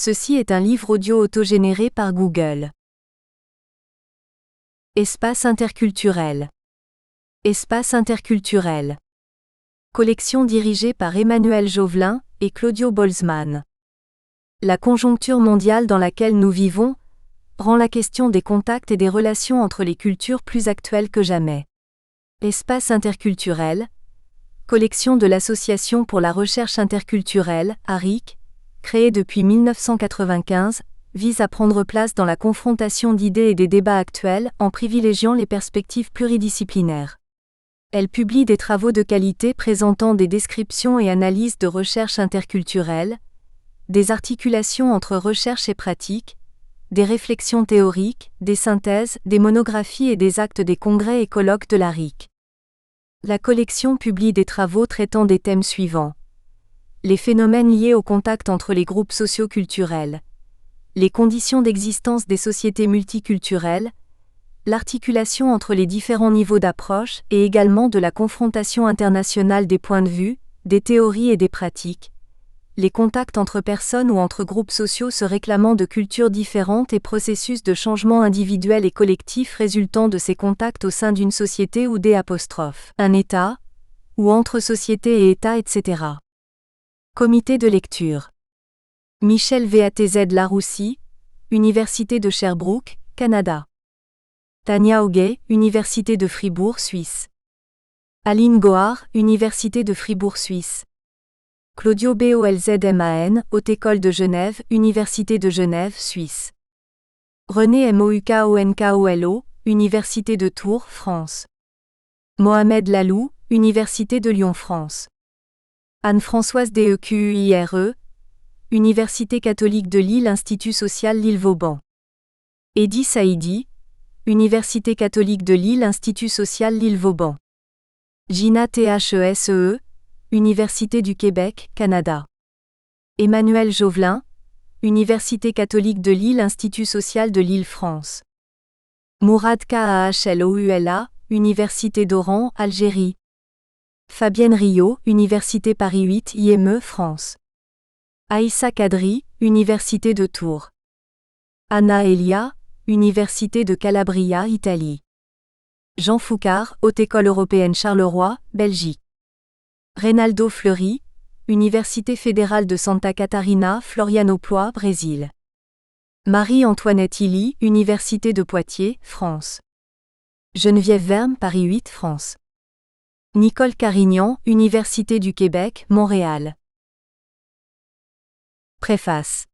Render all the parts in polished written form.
Ceci est un livre audio autogénéré par Google. Espace interculturel. Espace interculturel. Collection dirigée par Emmanuel Jovelin et Claudio Boltzmann. La conjoncture mondiale dans laquelle nous vivons rend la question des contacts et des relations entre les cultures plus actuelle que jamais. Espace interculturel. Collection de l'Association pour la recherche interculturelle, ARIC, créée depuis 1995, vise à prendre place dans la confrontation d'idées et des débats actuels en privilégiant les perspectives pluridisciplinaires. Elle publie des travaux de qualité présentant des descriptions et analyses de recherche interculturelle, des articulations entre recherche et pratique, des réflexions théoriques, des synthèses, des monographies et des actes des congrès et colloques de l'ARIC. La collection publie des travaux traitant des thèmes suivants. Les phénomènes liés au contact entre les groupes socio-culturels, les conditions d'existence des sociétés multiculturelles, l'articulation entre les différents niveaux d'approche et également de la confrontation internationale des points de vue, des théories et des pratiques, les contacts entre personnes ou entre groupes sociaux se réclamant de cultures différentes et processus de changement individuel et collectif résultant de ces contacts au sein d'une société ou un État, ou entre société et État, etc. Comité de lecture. Michel Vatz Laroussi, Université de Sherbrooke, Canada. Tania Auguet, Université de Fribourg, Suisse. Aline Gohar, Université de Fribourg, Suisse. Claudio Boltzmann, Haute École de Genève, Université de Genève, Suisse. René Moukonkolo, Université de Tours, France. Mohamed Lalou, Université de Lyon, France. Anne-Françoise Dequire, Université catholique de Lille, Institut social Lille-Vauban. Eddy Saïdi, Université catholique de Lille, Institut social Lille-Vauban. Gina Thesee, Université du Québec, Canada. Emmanuel Jovelin, Université catholique de Lille, Institut social de Lille, France. Mourad Khloula, Université d'Oran, Algérie. Fabienne Rio, Université Paris 8 IME, France. Aïssa Kadri, Université de Tours. Anna Elia, Université de Calabria, Italie. Jean Foucard, Haute École européenne Charleroi, Belgique. Reynaldo Fleury, Université fédérale de Santa Catarina, Florianópolis, Brésil. Marie-Antoinette Illy, Université de Poitiers, France. Geneviève Verme, Paris 8, France. Nicole Carignan, Université du Québec, Montréal. Préface.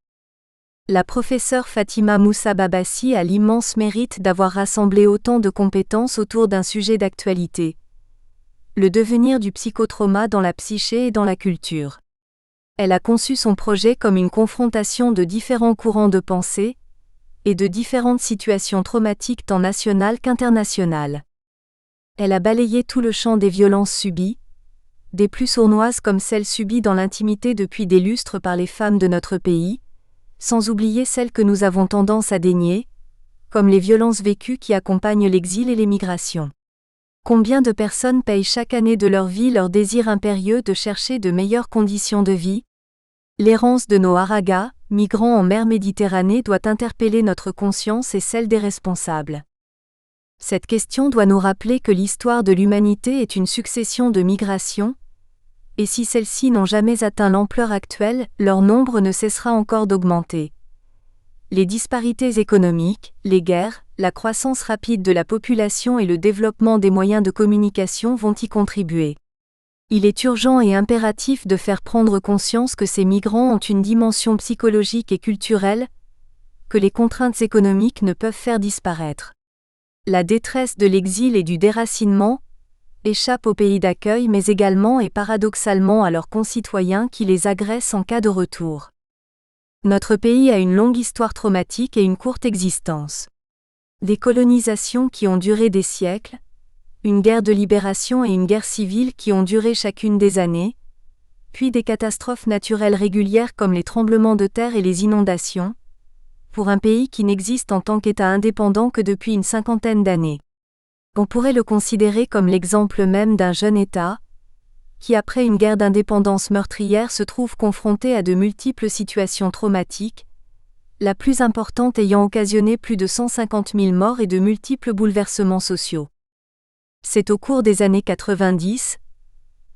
La professeure Fatima Moussa Babassi a l'immense mérite d'avoir rassemblé autant de compétences autour d'un sujet d'actualité. Le devenir du psychotrauma dans la psyché et dans la culture. Elle a conçu son projet comme une confrontation de différents courants de pensée et de différentes situations traumatiques tant nationales qu'internationales. Elle a balayé tout le champ des violences subies, des plus sournoises comme celles subies dans l'intimité depuis des lustres par les femmes de notre pays, sans oublier celles que nous avons tendance à dénier, comme les violences vécues qui accompagnent l'exil et l'émigration. Combien de personnes payent chaque année de leur vie leur désir impérieux de chercher de meilleures conditions de vie? L'errance de nos haragas, migrants en mer Méditerranée, doit interpeller notre conscience et celle des responsables. Cette question doit nous rappeler que l'histoire de l'humanité est une succession de migrations, et si celles-ci n'ont jamais atteint l'ampleur actuelle, leur nombre ne cessera encore d'augmenter. Les disparités économiques, les guerres, la croissance rapide de la population et le développement des moyens de communication vont y contribuer. Il est urgent et impératif de faire prendre conscience que ces migrants ont une dimension psychologique et culturelle que les contraintes économiques ne peuvent faire disparaître. La détresse de l'exil et du déracinement échappe au pays d'accueil mais également et paradoxalement à leurs concitoyens qui les agressent en cas de retour. Notre pays a une longue histoire traumatique et une courte existence. Des colonisations qui ont duré des siècles, une guerre de libération et une guerre civile qui ont duré chacune des années, puis des catastrophes naturelles régulières comme les tremblements de terre et les inondations, pour un pays qui n'existe en tant qu'État indépendant que depuis une cinquantaine d'années. On pourrait le considérer comme l'exemple même d'un jeune État, qui après une guerre d'indépendance meurtrière se trouve confronté à de multiples situations traumatiques, la plus importante ayant occasionné plus de 150 000 morts et de multiples bouleversements sociaux. C'est au cours des années 90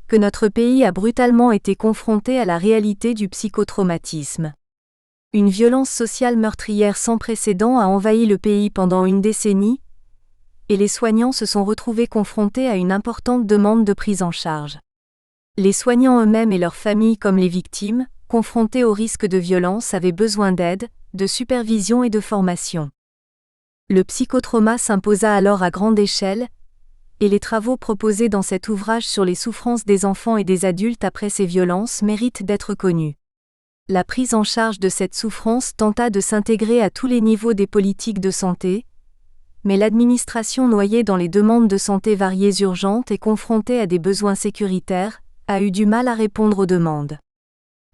que notre pays a brutalement été confronté à la réalité du psychotraumatisme. Une violence sociale meurtrière sans précédent a envahi le pays pendant une décennie, et les soignants se sont retrouvés confrontés à une importante demande de prise en charge. Les soignants eux-mêmes et leurs familles comme les victimes, confrontés au risque de violence, avaient besoin d'aide, de supervision et de formation. Le psychotrauma s'imposa alors à grande échelle, et les travaux proposés dans cet ouvrage sur les souffrances des enfants et des adultes après ces violences méritent d'être connus. La prise en charge de cette souffrance tenta de s'intégrer à tous les niveaux des politiques de santé, mais l'administration noyée dans les demandes de santé variées urgentes et confrontée à des besoins sécuritaires, a eu du mal à répondre aux demandes.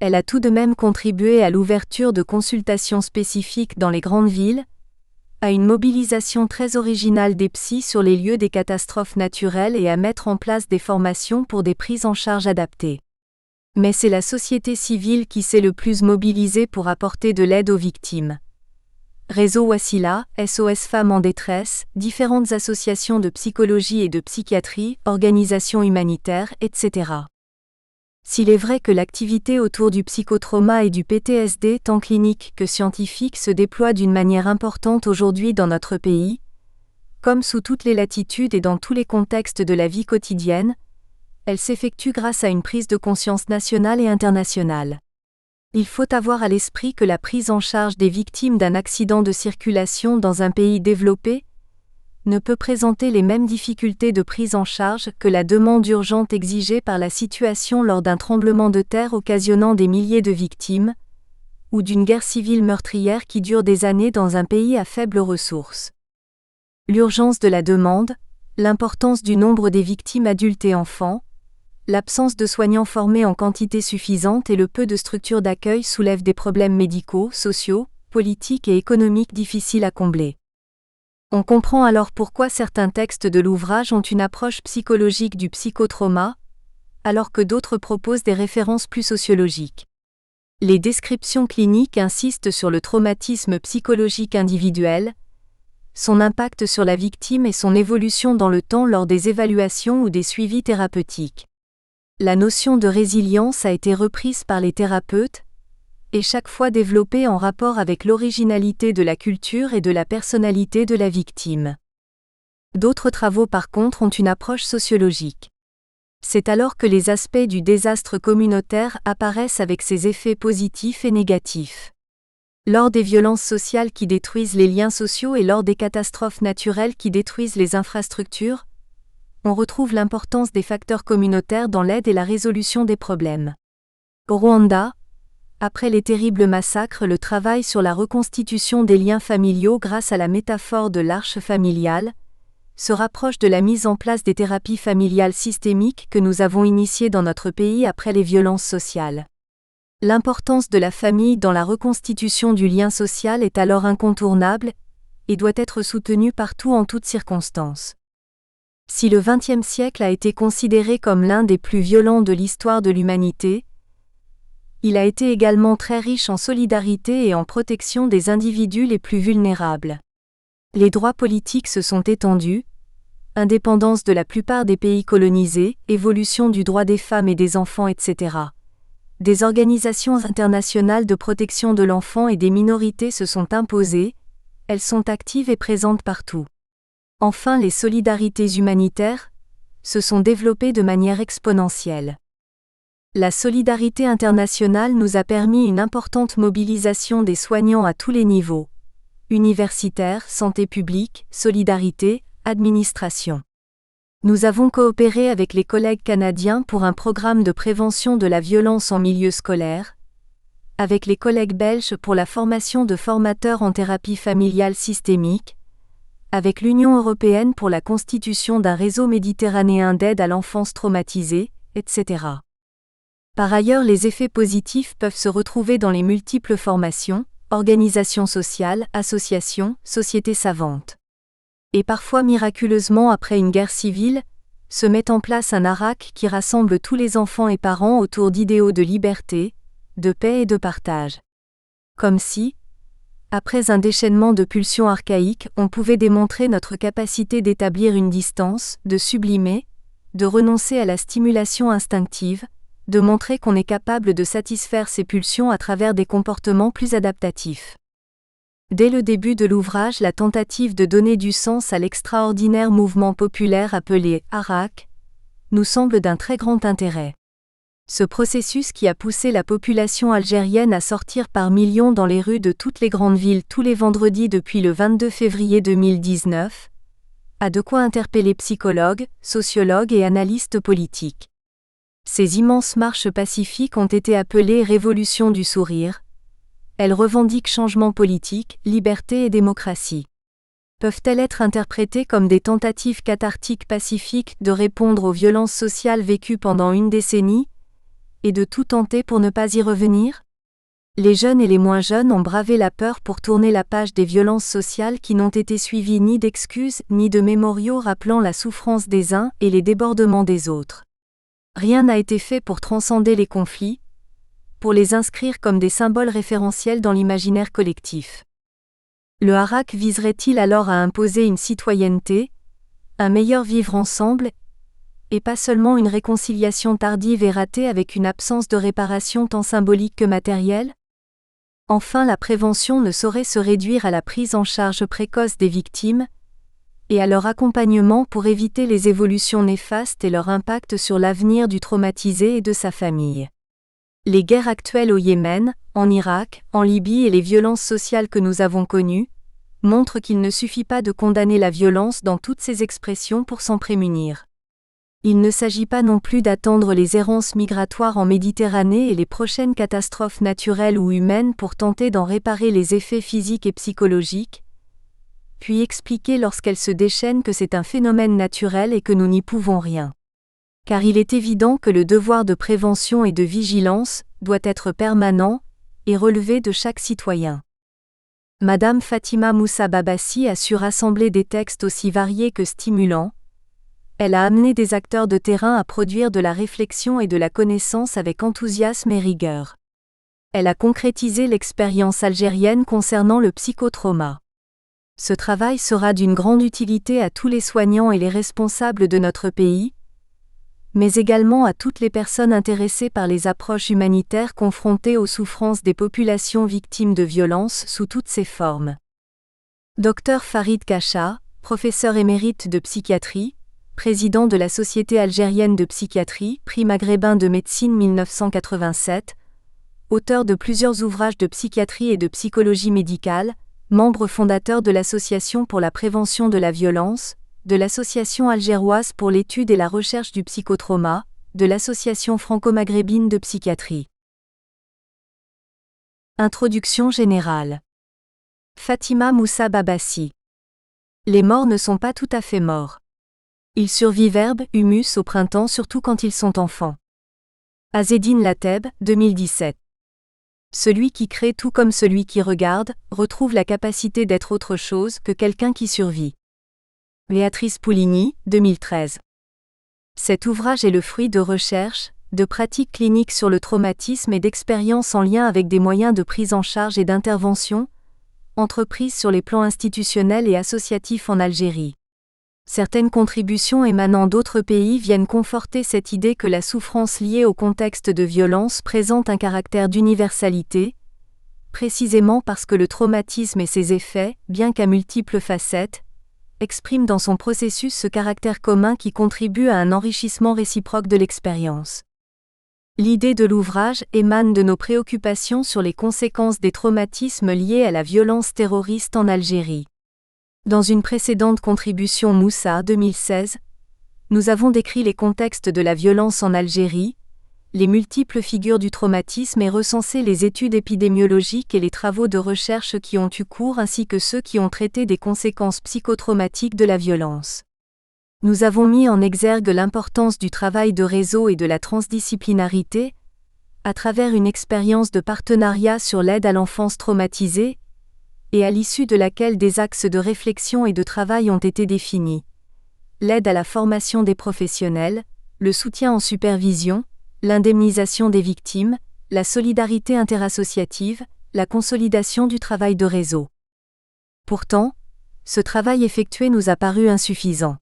Elle a tout de même contribué à l'ouverture de consultations spécifiques dans les grandes villes, à une mobilisation très originale des psys sur les lieux des catastrophes naturelles et à mettre en place des formations pour des prises en charge adaptées. Mais c'est la société civile qui s'est le plus mobilisée pour apporter de l'aide aux victimes. Réseau Wassila, SOS Femmes en détresse, différentes associations de psychologie et de psychiatrie, organisations humanitaires, etc. S'il est vrai que l'activité autour du psychotrauma et du PTSD tant clinique que scientifique se déploie d'une manière importante aujourd'hui dans notre pays, comme sous toutes les latitudes et dans tous les contextes de la vie quotidienne, elle s'effectue grâce à une prise de conscience nationale et internationale. Il faut avoir à l'esprit que la prise en charge des victimes d'un accident de circulation dans un pays développé ne peut présenter les mêmes difficultés de prise en charge que la demande urgente exigée par la situation lors d'un tremblement de terre occasionnant des milliers de victimes, ou d'une guerre civile meurtrière qui dure des années dans un pays à faibles ressources. L'urgence de la demande, l'importance du nombre des victimes adultes et enfants, l'absence de soignants formés en quantité suffisante et le peu de structures d'accueil soulèvent des problèmes médicaux, sociaux, politiques et économiques difficiles à combler. On comprend alors pourquoi certains textes de l'ouvrage ont une approche psychologique du psychotrauma, alors que d'autres proposent des références plus sociologiques. Les descriptions cliniques insistent sur le traumatisme psychologique individuel, son impact sur la victime et son évolution dans le temps lors des évaluations ou des suivis thérapeutiques. La notion de résilience a été reprise par les thérapeutes, et chaque fois développée en rapport avec l'originalité de la culture et de la personnalité de la victime. D'autres travaux par contre ont une approche sociologique. C'est alors que les aspects du désastre communautaire apparaissent avec ses effets positifs et négatifs. Lors des violences sociales qui détruisent les liens sociaux et lors des catastrophes naturelles qui détruisent les infrastructures, on retrouve l'importance des facteurs communautaires dans l'aide et la résolution des problèmes. Au Rwanda, après les terribles massacres, le travail sur la reconstitution des liens familiaux grâce à la métaphore de l'arche familiale se rapproche de la mise en place des thérapies familiales systémiques que nous avons initiées dans notre pays après les violences sociales. L'importance de la famille dans la reconstitution du lien social est alors incontournable et doit être soutenue partout en toutes circonstances. Si le XXe siècle a été considéré comme l'un des plus violents de l'histoire de l'humanité, il a été également très riche en solidarité et en protection des individus les plus vulnérables. Les droits politiques se sont étendus, indépendance de la plupart des pays colonisés, évolution du droit des femmes et des enfants, etc. Des organisations internationales de protection de l'enfant et des minorités se sont imposées, elles sont actives et présentes partout. Enfin, les solidarités humanitaires se sont développées de manière exponentielle. La solidarité internationale nous a permis une importante mobilisation des soignants à tous les niveaux, universitaires, santé publique, solidarité, administration. Nous avons coopéré avec les collègues canadiens pour un programme de prévention de la violence en milieu scolaire, avec les collègues belges pour la formation de formateurs en thérapie familiale systémique, avec l'Union européenne pour la constitution d'un réseau méditerranéen d'aide à l'enfance traumatisée, etc. Par ailleurs, les effets positifs peuvent se retrouver dans les multiples formations, organisations sociales, associations, sociétés savantes. Et parfois miraculeusement après une guerre civile, se met en place un ARAC qui rassemble tous les enfants et parents autour d'idéaux de liberté, de paix et de partage. Comme si, Après un déchaînement de pulsions archaïques, on pouvait démontrer notre capacité d'établir une distance, de sublimer, de renoncer à la stimulation instinctive, de montrer qu'on est capable de satisfaire ces pulsions à travers des comportements plus adaptatifs. Dès le début de l'ouvrage, la tentative de donner du sens à l'extraordinaire mouvement populaire appelé Arak nous semble d'un très grand intérêt. Ce processus qui a poussé la population algérienne à sortir par millions dans les rues de toutes les grandes villes tous les vendredis depuis le 22 février 2019, a de quoi interpeller psychologues, sociologues et analystes politiques. Ces immenses marches pacifiques ont été appelées Révolution du sourire. Elles revendiquent changement politique, liberté et démocratie. Peuvent-elles être interprétées comme des tentatives cathartiques pacifiques de répondre aux violences sociales vécues pendant une décennie, et de tout tenter pour ne pas y revenir? Les jeunes et les moins jeunes ont bravé la peur pour tourner la page des violences sociales qui n'ont été suivies ni d'excuses ni de mémoriaux rappelant la souffrance des uns et les débordements des autres. Rien n'a été fait pour transcender les conflits, pour les inscrire comme des symboles référentiels dans l'imaginaire collectif. Le Harak viserait-il alors à imposer une citoyenneté, un meilleur vivre ensemble, et pas seulement une réconciliation tardive et ratée avec une absence de réparation tant symbolique que matérielle? Enfin, la prévention ne saurait se réduire à la prise en charge précoce des victimes, et à leur accompagnement pour éviter les évolutions néfastes et leur impact sur l'avenir du traumatisé et de sa famille. Les guerres actuelles au Yémen, en Irak, en Libye et les violences sociales que nous avons connues, montrent qu'il ne suffit pas de condamner la violence dans toutes ses expressions pour s'en prémunir. Il ne s'agit pas non plus d'attendre les errances migratoires en Méditerranée et les prochaines catastrophes naturelles ou humaines pour tenter d'en réparer les effets physiques et psychologiques, puis expliquer lorsqu'elles se déchaînent que c'est un phénomène naturel et que nous n'y pouvons rien. Car il est évident que le devoir de prévention et de vigilance doit être permanent et relevé de chaque citoyen. Madame Fatima Moussa Babassi a su rassembler des textes aussi variés que stimulants. Elle a amené des acteurs de terrain à produire de la réflexion et de la connaissance avec enthousiasme et rigueur. Elle a concrétisé l'expérience algérienne concernant le psychotrauma. Ce travail sera d'une grande utilité à tous les soignants et les responsables de notre pays, mais également à toutes les personnes intéressées par les approches humanitaires confrontées aux souffrances des populations victimes de violences sous toutes ses formes. Dr Farid Kacha, professeur émérite de psychiatrie, président de la Société algérienne de psychiatrie, prix maghrébin de médecine 1987, auteur de plusieurs ouvrages de psychiatrie et de psychologie médicale, membre fondateur de l'Association pour la prévention de la violence, de l'Association algéroise pour l'étude et la recherche du psychotrauma, de l'Association franco-maghrébine de psychiatrie. Introduction générale. Fatima Moussa Babassi. Les morts ne sont pas tout à fait morts. Ils survivent herbe, humus au printemps surtout quand ils sont enfants. Azzedine Lateb, 2017. Celui qui crée tout comme celui qui regarde, retrouve la capacité d'être autre chose que quelqu'un qui survit. Béatrice Pouligny, 2013. Cet ouvrage est le fruit de recherches, de pratiques cliniques sur le traumatisme et d'expériences en lien avec des moyens de prise en charge et d'intervention, entreprises sur les plans institutionnels et associatifs en Algérie. Certaines contributions émanant d'autres pays viennent conforter cette idée que la souffrance liée au contexte de violence présente un caractère d'universalité, précisément parce que le traumatisme et ses effets, bien qu'à multiples facettes, expriment dans son processus ce caractère commun qui contribue à un enrichissement réciproque de l'expérience. L'idée de l'ouvrage émane de nos préoccupations sur les conséquences des traumatismes liés à la violence terroriste en Algérie. Dans une précédente contribution Moussa 2016, nous avons décrit les contextes de la violence en Algérie, les multiples figures du traumatisme et recensé les études épidémiologiques et les travaux de recherche qui ont eu cours ainsi que ceux qui ont traité des conséquences psychotraumatiques de la violence. Nous avons mis en exergue l'importance du travail de réseau et de la transdisciplinarité, à travers une expérience de partenariat sur l'aide à l'enfance traumatisée, et à l'issue de laquelle des axes de réflexion et de travail ont été définis. L'aide à la formation des professionnels, le soutien en supervision, l'indemnisation des victimes, la solidarité interassociative, la consolidation du travail de réseau. Pourtant, ce travail effectué nous a paru insuffisant.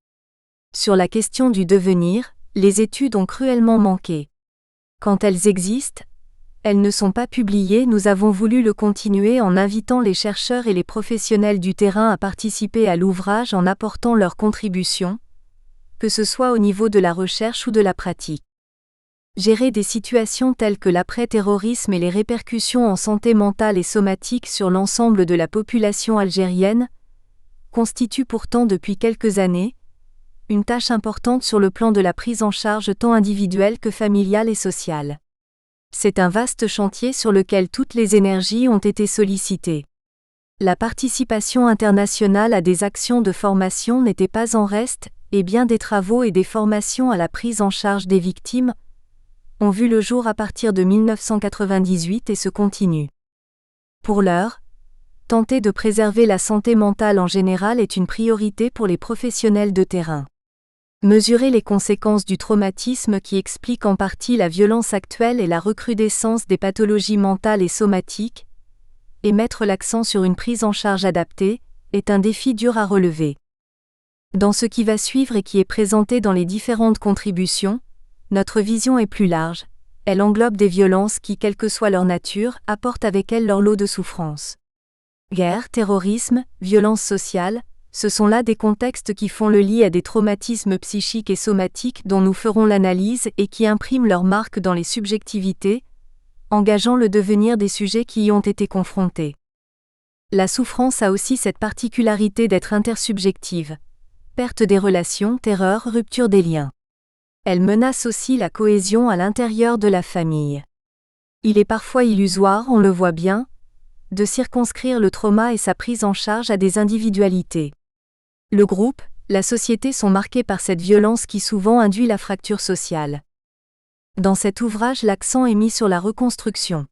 Sur la question du devenir, les études ont cruellement manqué. Quand elles existent, elles ne sont pas publiées. Nous avons voulu le continuer en invitant les chercheurs et les professionnels du terrain à participer à l'ouvrage en apportant leurs contributions, que ce soit au niveau de la recherche ou de la pratique. Gérer des situations telles que l'après-terrorisme et les répercussions en santé mentale et somatique sur l'ensemble de la population algérienne constitue pourtant depuis quelques années une tâche importante sur le plan de la prise en charge tant individuelle que familiale et sociale. C'est un vaste chantier sur lequel toutes les énergies ont été sollicitées. La participation internationale à des actions de formation n'était pas en reste, et bien des travaux et des formations à la prise en charge des victimes ont vu le jour à partir de 1998 et se continuent. Pour l'heure, tenter de préserver la santé mentale en général est une priorité pour les professionnels de terrain. Mesurer les conséquences du traumatisme qui explique en partie la violence actuelle et la recrudescence des pathologies mentales et somatiques, et mettre l'accent sur une prise en charge adaptée, est un défi dur à relever. Dans ce qui va suivre et qui est présenté dans les différentes contributions, notre vision est plus large, elle englobe des violences qui, quelle que soit leur nature, apportent avec elles leur lot de souffrances. Guerre, terrorisme, violence sociale, ce sont là des contextes qui font le lit à des traumatismes psychiques et somatiques dont nous ferons l'analyse et qui impriment leur marque dans les subjectivités, engageant le devenir des sujets qui y ont été confrontés. La souffrance a aussi cette particularité d'être intersubjective. Perte des relations, terreur, rupture des liens. Elle menace aussi la cohésion à l'intérieur de la famille. Il est parfois illusoire, on le voit bien, de circonscrire le trauma et sa prise en charge à des individualités. Le groupe, la société sont marqués par cette violence qui souvent induit la fracture sociale. Dans cet ouvrage, l'accent est mis sur la reconstruction.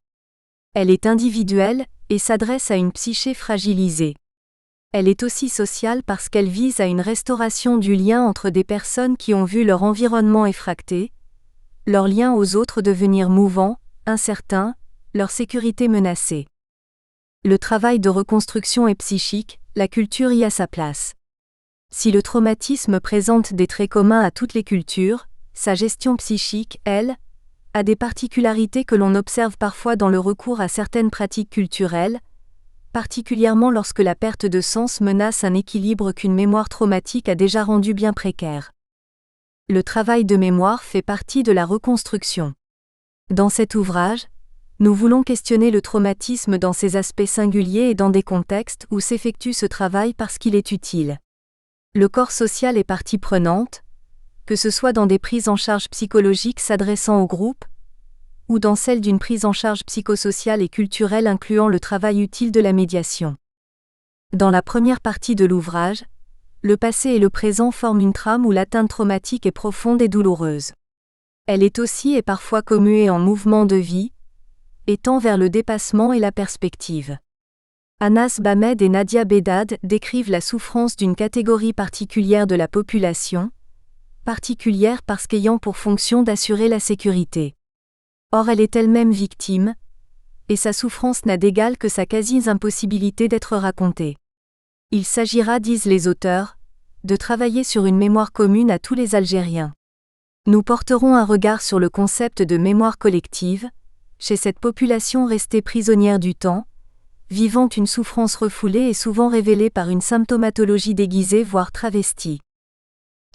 Elle est individuelle et s'adresse à une psyché fragilisée. Elle est aussi sociale parce qu'elle vise à une restauration du lien entre des personnes qui ont vu leur environnement effracté, leur lien aux autres devenir mouvant, incertain, leur sécurité menacée. Le travail de reconstruction est psychique, la culture y a sa place. Si le traumatisme présente des traits communs à toutes les cultures, sa gestion psychique, elle, a des particularités que l'on observe parfois dans le recours à certaines pratiques culturelles, particulièrement lorsque la perte de sens menace un équilibre qu'une mémoire traumatique a déjà rendu bien précaire. Le travail de mémoire fait partie de la reconstruction. Dans cet ouvrage, nous voulons questionner le traumatisme dans ses aspects singuliers et dans des contextes où s'effectue ce travail parce qu'il est utile. Le corps social est partie prenante, que ce soit dans des prises en charge psychologiques s'adressant au groupe, ou dans celle d'une prise en charge psychosociale et culturelle incluant le travail utile de la médiation. Dans la première partie de l'ouvrage, le passé et le présent forment une trame où l'atteinte traumatique est profonde et douloureuse. Elle est aussi et parfois commuée en mouvement de vie, et tend vers le dépassement et la perspective. Anas Bamed et Nadia Bedad décrivent la souffrance d'une catégorie particulière de la population, particulière parce qu'ayant pour fonction d'assurer la sécurité. Or elle est elle-même victime, et sa souffrance n'a d'égal que sa quasi-impossibilité d'être racontée. Il s'agira, disent les auteurs, de travailler sur une mémoire commune à tous les Algériens. Nous porterons un regard sur le concept de mémoire collective, chez cette population restée prisonnière du temps, vivant une souffrance refoulée et souvent révélée par une symptomatologie déguisée voire travestie.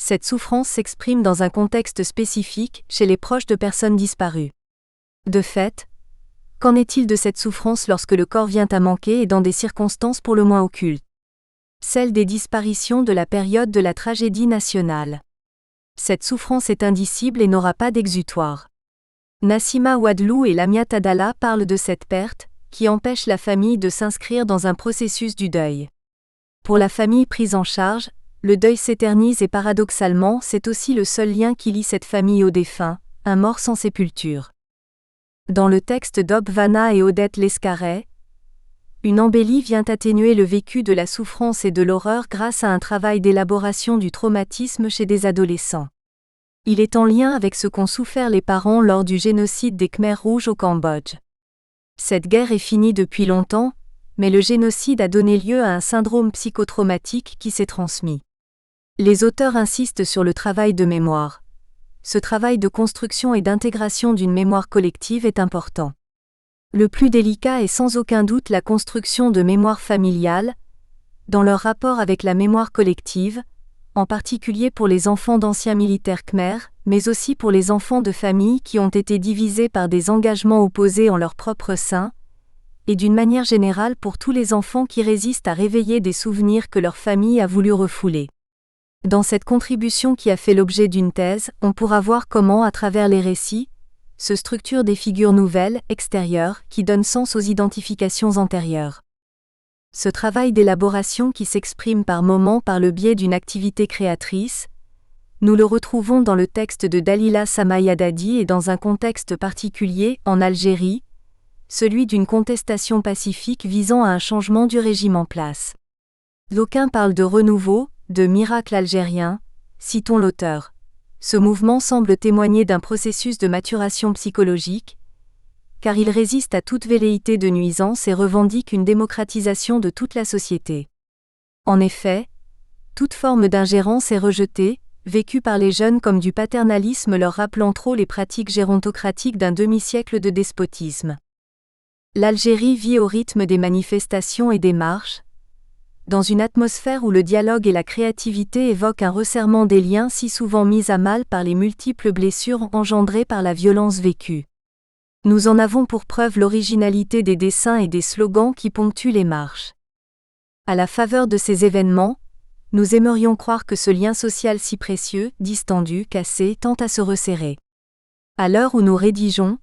Cette souffrance s'exprime dans un contexte spécifique, chez les proches de personnes disparues. De fait, qu'en est-il de cette souffrance lorsque le corps vient à manquer et dans des circonstances pour le moins occultes? Celle des disparitions de la période de la tragédie nationale. Cette souffrance est indicible et n'aura pas d'exutoire. Nassima Ouadlou et Lamia Tadala parlent de cette perte, qui empêche la famille de s'inscrire dans un processus du deuil. Pour la famille prise en charge, le deuil s'éternise et paradoxalement, c'est aussi le seul lien qui lie cette famille au défunt, un mort sans sépulture. Dans le texte d'Ob Vanna et Odette Lescaret, une embellie vient atténuer le vécu de la souffrance et de l'horreur grâce à un travail d'élaboration du traumatisme chez des adolescents. Il est en lien avec ce qu'ont souffert les parents lors du génocide des Khmers rouges au Cambodge. Cette guerre est finie depuis longtemps, mais le génocide a donné lieu à un syndrome psychotraumatique qui s'est transmis. Les auteurs insistent sur le travail de mémoire. Ce travail de construction et d'intégration d'une mémoire collective est important. Le plus délicat est sans aucun doute la construction de mémoire familiale, dans leur rapport avec la mémoire collective, en particulier pour les enfants d'anciens militaires khmers, mais aussi pour les enfants de familles qui ont été divisés par des engagements opposés en leur propre sein, et d'une manière générale pour tous les enfants qui résistent à réveiller des souvenirs que leur famille a voulu refouler. Dans cette contribution qui a fait l'objet d'une thèse, on pourra voir comment, à travers les récits, se structurent des figures nouvelles, extérieures, qui donnent sens aux identifications antérieures. Ce travail d'élaboration qui s'exprime par moments par le biais d'une activité créatrice, nous le retrouvons dans le texte de Dalila Samaya Dadi et dans un contexte particulier, en Algérie, celui d'une contestation pacifique visant à un changement du régime en place. D'aucuns parlent de renouveau, de miracle algérien, citons l'auteur. Ce mouvement semble témoigner d'un processus de maturation psychologique, car il résiste à toute velléité de nuisance et revendique une démocratisation de toute la société. En effet, toute forme d'ingérence est rejetée, vécue par les jeunes comme du paternalisme leur rappelant trop les pratiques gérontocratiques d'un demi-siècle de despotisme. L'Algérie vit au rythme des manifestations et des marches, dans une atmosphère où le dialogue et la créativité évoquent un resserrement des liens si souvent mis à mal par les multiples blessures engendrées par la violence vécue. Nous en avons pour preuve l'originalité des dessins et des slogans qui ponctuent les marches. À la faveur de ces événements, nous aimerions croire que ce lien social si précieux, distendu, cassé, tend à se resserrer. À l'heure où nous rédigeons,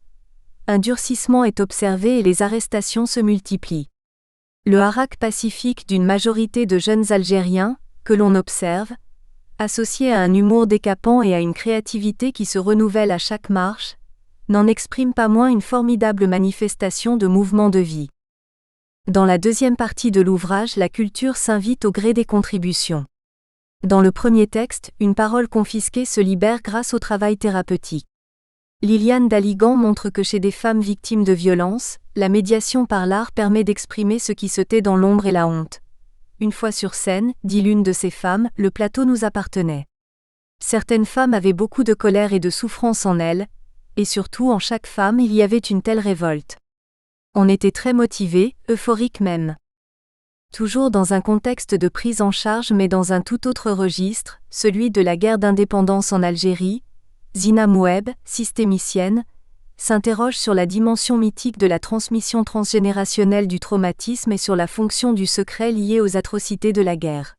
un durcissement est observé et les arrestations se multiplient. Le harak pacifique d'une majorité de jeunes Algériens, que l'on observe, associé à un humour décapant et à une créativité qui se renouvelle à chaque marche, n'en exprime pas moins une formidable manifestation de mouvement de vie. Dans la deuxième partie de l'ouvrage, la culture s'invite au gré des contributions. Dans le premier texte, une parole confisquée se libère grâce au travail thérapeutique. Liliane Daligan montre que chez des femmes victimes de violences, la médiation par l'art permet d'exprimer ce qui se tait dans l'ombre et la honte. Une fois sur scène, dit l'une de ces femmes, le plateau nous appartenait. Certaines femmes avaient beaucoup de colère et de souffrance en elles, et surtout en chaque femme il y avait une telle révolte. On était très motivés, euphoriques même. Toujours dans un contexte de prise en charge mais dans un tout autre registre, celui de la guerre d'indépendance en Algérie, Zina Moueb, systémicienne, s'interroge sur la dimension mythique de la transmission transgénérationnelle du traumatisme et sur la fonction du secret lié aux atrocités de la guerre.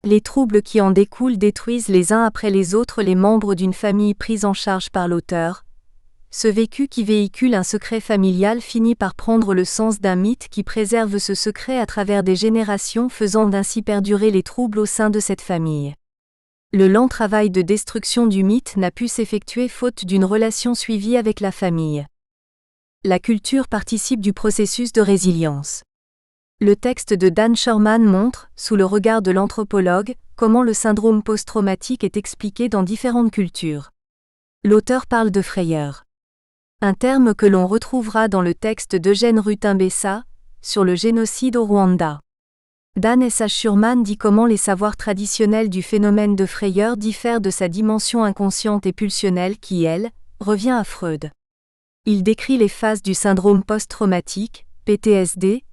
Les troubles qui en découlent détruisent les uns après les autres les membres d'une famille prise en charge par l'auteur. Ce vécu qui véhicule un secret familial finit par prendre le sens d'un mythe qui préserve ce secret à travers des générations, faisant ainsi perdurer les troubles au sein de cette famille. Le lent travail de destruction du mythe n'a pu s'effectuer faute d'une relation suivie avec la famille. La culture participe du processus de résilience. Le texte de Dan Shorman montre, sous le regard de l'anthropologue, comment le syndrome post-traumatique est expliqué dans différentes cultures. L'auteur parle de frayeur. Un terme que l'on retrouvera dans le texte d'Eugène Rutimbessa, sur le génocide au Rwanda. Dan S. Shurman dit comment les savoirs traditionnels du phénomène de frayeur diffèrent de sa dimension inconsciente et pulsionnelle qui, elle, revient à Freud. Il décrit les phases du syndrome post-traumatique, PTSD,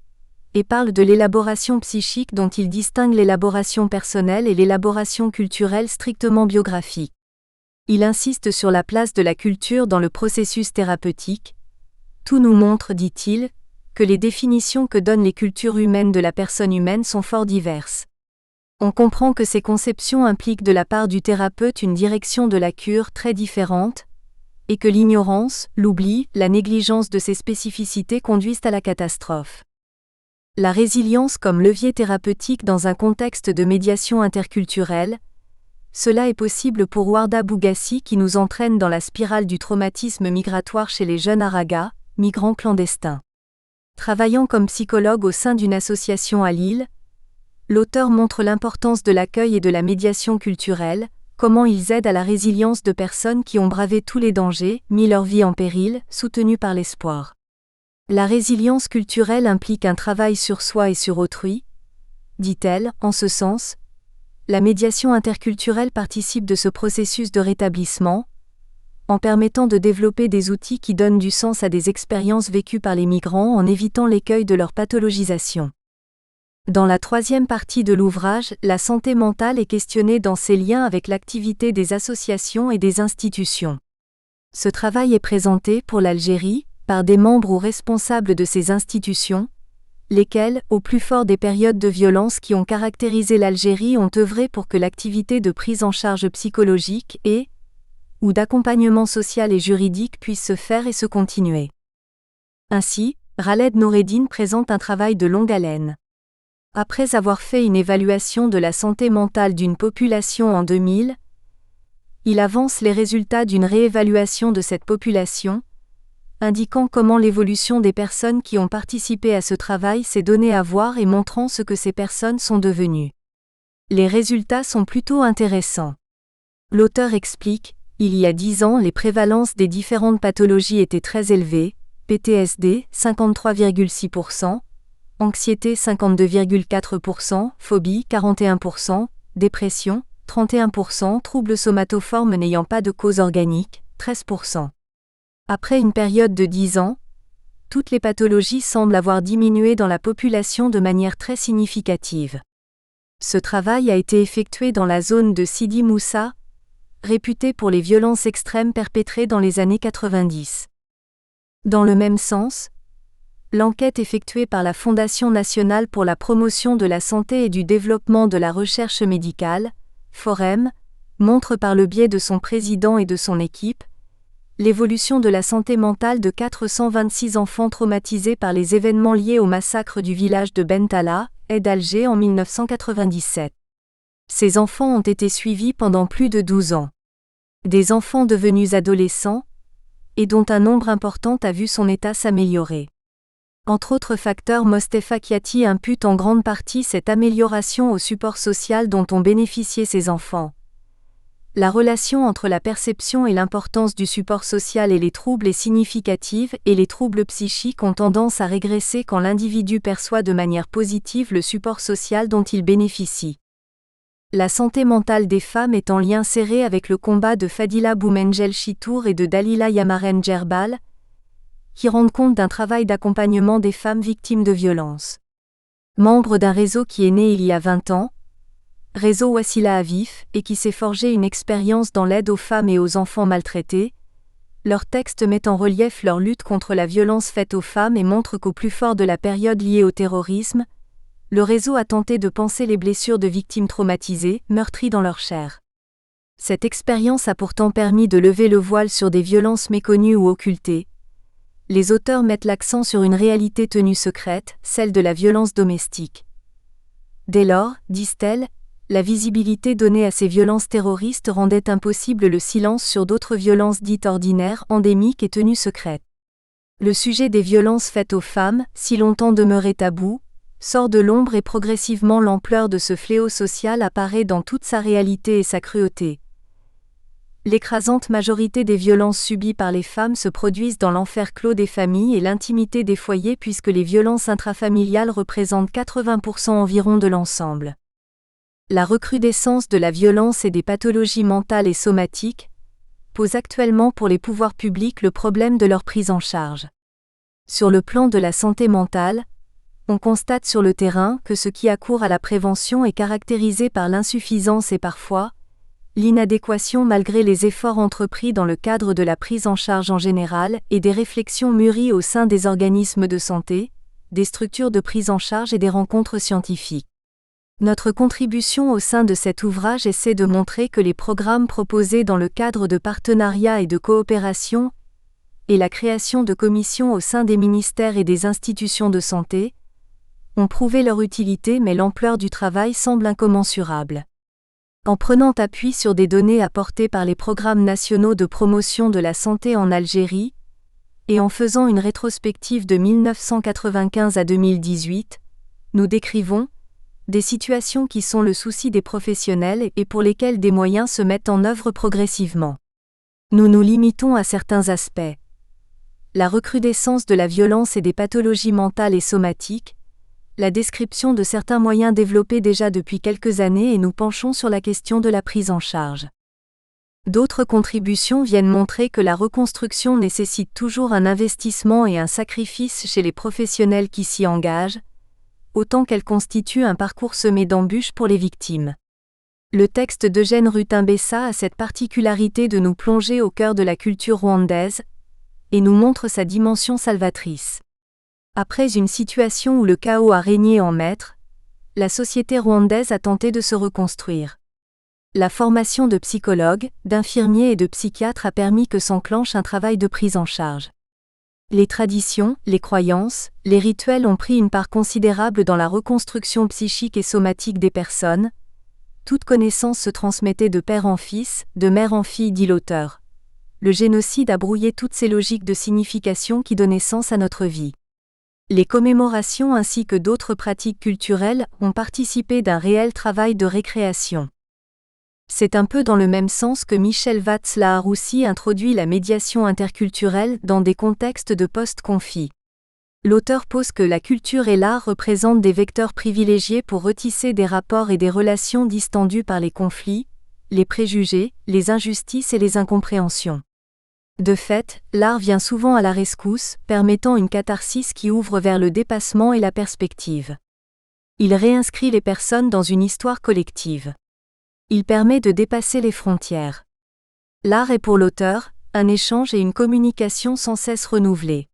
et parle de l'élaboration psychique dont il distingue l'élaboration personnelle et l'élaboration culturelle strictement biographique. Il insiste sur la place de la culture dans le processus thérapeutique. Tout nous montre, dit-il, que les définitions que donnent les cultures humaines de la personne humaine sont fort diverses. On comprend que ces conceptions impliquent de la part du thérapeute une direction de la cure très différente, et que l'ignorance, l'oubli, la négligence de ces spécificités conduisent à la catastrophe. La résilience comme levier thérapeutique dans un contexte de médiation interculturelle, cela est possible pour Warda Bougassi qui nous entraîne dans la spirale du traumatisme migratoire chez les jeunes Araga, migrants clandestins. Travaillant comme psychologue au sein d'une association à Lille, l'auteur montre l'importance de l'accueil et de la médiation culturelle, comment ils aident à la résilience de personnes qui ont bravé tous les dangers, mis leur vie en péril, soutenues par l'espoir. La résilience culturelle implique un travail sur soi et sur autrui, dit-elle. En ce sens, la médiation interculturelle participe de ce processus de rétablissement, en permettant de développer des outils qui donnent du sens à des expériences vécues par les migrants en évitant l'écueil de leur pathologisation. Dans la troisième partie de l'ouvrage, la santé mentale est questionnée dans ses liens avec l'activité des associations et des institutions. Ce travail est présenté pour l'Algérie, par des membres ou responsables de ces institutions, lesquels, au plus fort des périodes de violence qui ont caractérisé l'Algérie, ont œuvré pour que l'activité de prise en charge psychologique ou d'accompagnement social et juridique puisse se faire et se continuer. Ainsi, Khaled Noureddine présente un travail de longue haleine. Après avoir fait une évaluation de la santé mentale d'une population en 2000, il avance les résultats d'une réévaluation de cette population, indiquant comment l'évolution des personnes qui ont participé à ce travail s'est donnée à voir et montrant ce que ces personnes sont devenues. Les résultats sont plutôt intéressants. L'auteur explique, il y a 10 ans, les prévalences des différentes pathologies étaient très élevées, PTSD 53,6%, anxiété 52,4%, phobie 41%, dépression 31%, troubles somatoformes n'ayant pas de cause organique 13%. Après une période de 10 ans, toutes les pathologies semblent avoir diminué dans la population de manière très significative. Ce travail a été effectué dans la zone de Sidi Moussa, réputée pour les violences extrêmes perpétrées dans les années 90. Dans le même sens, l'enquête effectuée par la Fondation nationale pour la promotion de la santé et du développement de la recherche médicale, FOREM, montre par le biais de son président et de son équipe, l'évolution de la santé mentale de 426 enfants traumatisés par les événements liés au massacre du village de Bentala, d'Alger en 1997. Ces enfants ont été suivis pendant plus de 12 ans. Des enfants devenus adolescents, et dont un nombre important a vu son état s'améliorer. Entre autres facteurs, Mostefa Kiati impute en grande partie cette amélioration au support social dont ont bénéficié ces enfants. La relation entre la perception et l'importance du support social et les troubles est significative et les troubles psychiques ont tendance à régresser quand l'individu perçoit de manière positive le support social dont il bénéficie. La santé mentale des femmes est en lien serré avec le combat de Fadila Boumengel Chitour et de Dalila Yamaren Djerbal, qui rendent compte d'un travail d'accompagnement des femmes victimes de violences. Membre d'un réseau qui est né il y a 20 ans, Réseau Wassila Avif, et qui s'est forgé une expérience dans l'aide aux femmes et aux enfants maltraités, leur texte met en relief leur lutte contre la violence faite aux femmes et montre qu'au plus fort de la période liée au terrorisme, le réseau a tenté de panser les blessures de victimes traumatisées, meurtries dans leur chair. Cette expérience a pourtant permis de lever le voile sur des violences méconnues ou occultées. Les auteurs mettent l'accent sur une réalité tenue secrète, celle de la violence domestique. Dès lors, disent-elles, la visibilité donnée à ces violences terroristes rendait impossible le silence sur d'autres violences dites ordinaires, endémiques et tenues secrètes. Le sujet des violences faites aux femmes, si longtemps demeuré tabou, sort de l'ombre et progressivement l'ampleur de ce fléau social apparaît dans toute sa réalité et sa cruauté. L'écrasante majorité des violences subies par les femmes se produisent dans l'enfer clos des familles et l'intimité des foyers puisque les violences intrafamiliales représentent 80% environ de l'ensemble. La recrudescence de la violence et des pathologies mentales et somatiques pose actuellement pour les pouvoirs publics le problème de leur prise en charge. Sur le plan de la santé mentale, on constate sur le terrain que ce qui accourt à la prévention est caractérisé par l'insuffisance et parfois l'inadéquation malgré les efforts entrepris dans le cadre de la prise en charge en général et des réflexions mûries au sein des organismes de santé, des structures de prise en charge et des rencontres scientifiques. Notre contribution au sein de cet ouvrage essaie de montrer que les programmes proposés dans le cadre de partenariats et de coopération et la création de commissions au sein des ministères et des institutions de santé ont prouvé leur utilité mais l'ampleur du travail semble incommensurable. En prenant appui sur des données apportées par les programmes nationaux de promotion de la santé en Algérie, et en faisant une rétrospective de 1995 à 2018, nous décrivons des situations qui sont le souci des professionnels et pour lesquelles des moyens se mettent en œuvre progressivement. Nous nous limitons à certains aspects. la recrudescence de la violence et des pathologies mentales et somatiques, la description de certains moyens développés déjà depuis quelques années et nous penchons sur la question de la prise en charge. D'autres contributions viennent montrer que la reconstruction nécessite toujours un investissement et un sacrifice chez les professionnels qui s'y engagent, autant qu'elle constitue un parcours semé d'embûches pour les victimes. Le texte d'Eugène Rutimbessa a cette particularité de nous plonger au cœur de la culture rwandaise, et nous montre sa dimension salvatrice. Après une situation où le chaos a régné en maître, la société rwandaise a tenté de se reconstruire. La formation de psychologues, d'infirmiers et de psychiatres a permis que s'enclenche un travail de prise en charge. Les traditions, les croyances, les rituels ont pris une part considérable dans la reconstruction psychique et somatique des personnes. Toute connaissance se transmettait de père en fils, de mère en fille, dit l'auteur. Le génocide a brouillé toutes ces logiques de signification qui donnaient sens à notre vie. Les commémorations ainsi que d'autres pratiques culturelles ont participé d'un réel travail de récréation. C'est un peu dans le même sens que Michel Vatslaharossi introduit la médiation interculturelle dans des contextes de post-conflit. L'auteur pose que la culture et l'art représentent des vecteurs privilégiés pour retisser des rapports et des relations distendus par les conflits, les préjugés, les injustices et les incompréhensions. De fait, l'art vient souvent à la rescousse, permettant une catharsis qui ouvre vers le dépassement et la perspective. Il réinscrit les personnes dans une histoire collective. Il permet de dépasser les frontières. L'art est pour l'auteur un échange et une communication sans cesse renouvelée.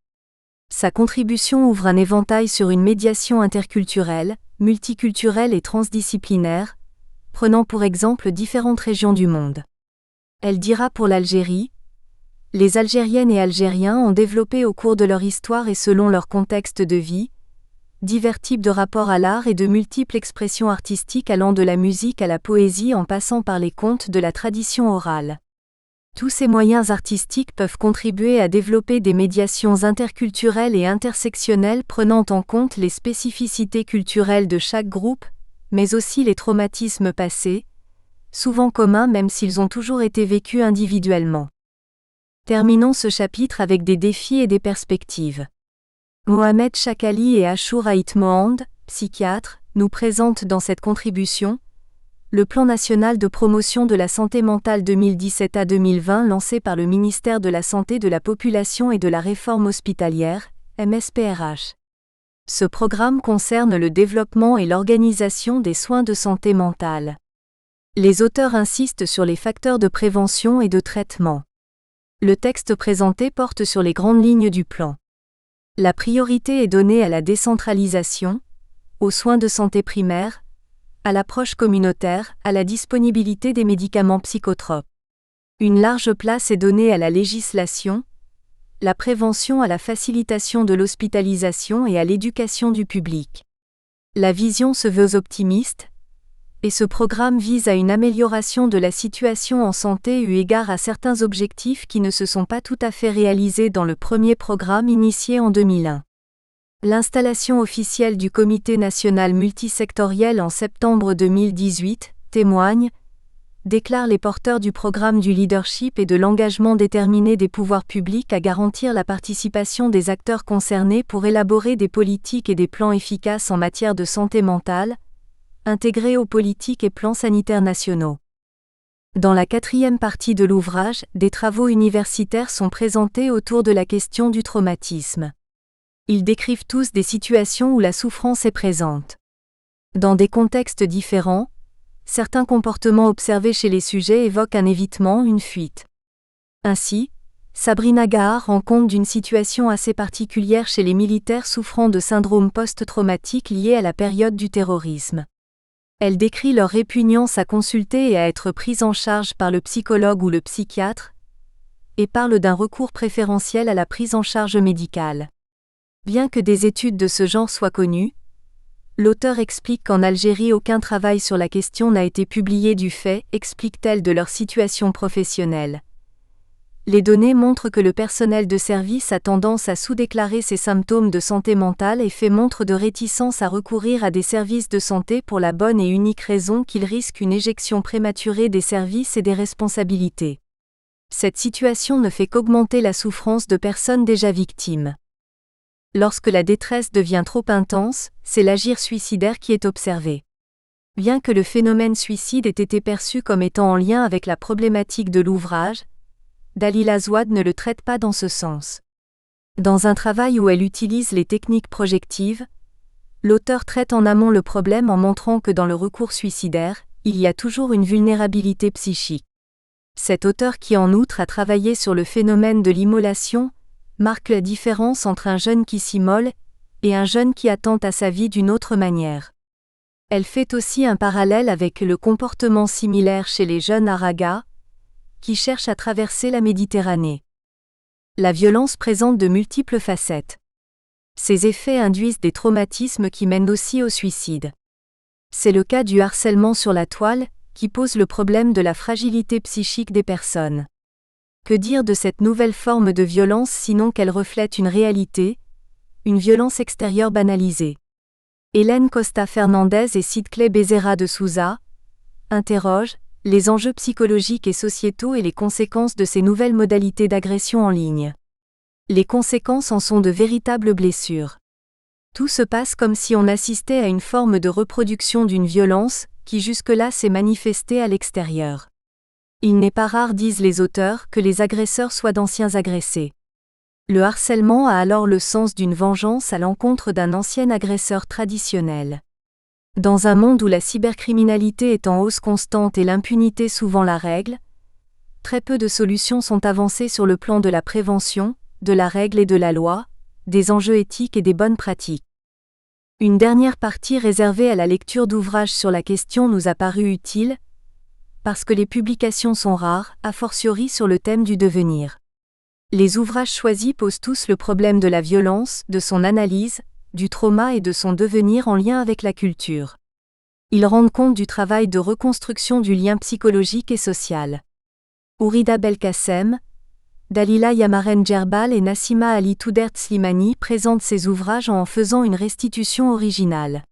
Sa contribution ouvre un éventail sur une médiation interculturelle, multiculturelle et transdisciplinaire, prenant pour exemple différentes régions du monde. Elle dira pour l'Algérie: les Algériennes et Algériens ont développé au cours de leur histoire et selon leur contexte de vie, divers types de rapports à l'art et de multiples expressions artistiques allant de la musique à la poésie en passant par les contes de la tradition orale. Tous ces moyens artistiques peuvent contribuer à développer des médiations interculturelles et intersectionnelles prenant en compte les spécificités culturelles de chaque groupe, mais aussi les traumatismes passés, souvent communs même s'ils ont toujours été vécus individuellement. Terminons ce chapitre avec des défis et des perspectives. Mohamed Chakali et Achour Haït Mohand, psychiatres, nous présentent dans cette contribution le Plan national de promotion de la santé mentale 2017 à 2020 lancé par le ministère de la Santé de la Population et de la Réforme hospitalière, MSPRH. Ce programme concerne le développement et l'organisation des soins de santé mentale. Les auteurs insistent sur les facteurs de prévention et de traitement. Le texte présenté porte sur les grandes lignes du plan. La priorité est donnée à la décentralisation, aux soins de santé primaire, à l'approche communautaire, à la disponibilité des médicaments psychotropes. Une large place est donnée à la législation, la prévention à la facilitation de l'hospitalisation et à l'éducation du public. La vision se veut optimiste, et ce programme vise à une amélioration de la situation en santé eu égard à certains objectifs qui ne se sont pas tout à fait réalisés dans le premier programme initié en 2001. L'installation officielle du Comité national multisectoriel en septembre 2018 témoigne, déclare les porteurs du programme du leadership et de l'engagement déterminé des pouvoirs publics à garantir la participation des acteurs concernés pour élaborer des politiques et des plans efficaces en matière de santé mentale, intégrés aux politiques et plans sanitaires nationaux. Dans la 4e partie de l'ouvrage, des travaux universitaires sont présentés autour de la question du traumatisme. Ils décrivent tous des situations où la souffrance est présente. Dans des contextes différents, certains comportements observés chez les sujets évoquent un évitement, une fuite. Ainsi, Sabrina Gahar rend compte d'une situation assez particulière chez les militaires souffrant de syndrome post-traumatique lié à la période du terrorisme. Elle décrit leur répugnance à consulter et à être prise en charge par le psychologue ou le psychiatre, et parle d'un recours préférentiel à la prise en charge médicale. Bien que des études de ce genre soient connues, l'auteur explique qu'en Algérie aucun travail sur la question n'a été publié du fait, explique-t-elle, de leur situation professionnelle. Les données montrent que le personnel de service a tendance à sous-déclarer ses symptômes de santé mentale et fait montre de réticence à recourir à des services de santé pour la bonne et unique raison qu'ils risquent une éjection prématurée des services et des responsabilités. Cette situation ne fait qu'augmenter la souffrance de personnes déjà victimes. Lorsque la détresse devient trop intense, c'est l'agir suicidaire qui est observé. Bien que le phénomène suicide ait été perçu comme étant en lien avec la problématique de l'ouvrage, Dalila Zouad ne le traite pas dans ce sens. Dans un travail où elle utilise les techniques projectives, l'auteur traite en amont le problème en montrant que dans le recours suicidaire, il y a toujours une vulnérabilité psychique. Cet auteur qui en outre a travaillé sur le phénomène de l'immolation, marque la différence entre un jeune qui s'immole et un jeune qui attente à sa vie d'une autre manière. Elle fait aussi un parallèle avec le comportement similaire chez les jeunes Araga, qui cherchent à traverser la Méditerranée. La violence présente de multiples facettes. Ces effets induisent des traumatismes qui mènent aussi au suicide. C'est le cas du harcèlement sur la toile, qui pose le problème de la fragilité psychique des personnes. Que dire de cette nouvelle forme de violence sinon qu'elle reflète une réalité, une violence extérieure banalisée. Hélène Costa Fernandez et Sidkley Bezerra de Souza interrogent les enjeux psychologiques et sociétaux et les conséquences de ces nouvelles modalités d'agression en ligne. Les conséquences en sont de véritables blessures. Tout se passe comme si on assistait à une forme de reproduction d'une violence qui jusque-là s'est manifestée à l'extérieur. Il n'est pas rare, disent les auteurs, que les agresseurs soient d'anciens agressés. Le harcèlement a alors le sens d'une vengeance à l'encontre d'un ancien agresseur traditionnel. Dans un monde où la cybercriminalité est en hausse constante et l'impunité souvent la règle, très peu de solutions sont avancées sur le plan de la prévention, de la règle et de la loi, des enjeux éthiques et des bonnes pratiques. Une dernière partie réservée à la lecture d'ouvrages sur la question nous a paru utile, parce que les publications sont rares, a fortiori sur le thème du devenir. Les ouvrages choisis posent tous le problème de la violence, de son analyse, du trauma et de son devenir en lien avec la culture. Ils rendent compte du travail de reconstruction du lien psychologique et social. Ourida Belkacem, Dalila Yamaren Djerbal et Nassima Ali Toudert Slimani présentent ces ouvrages en faisant une restitution originale.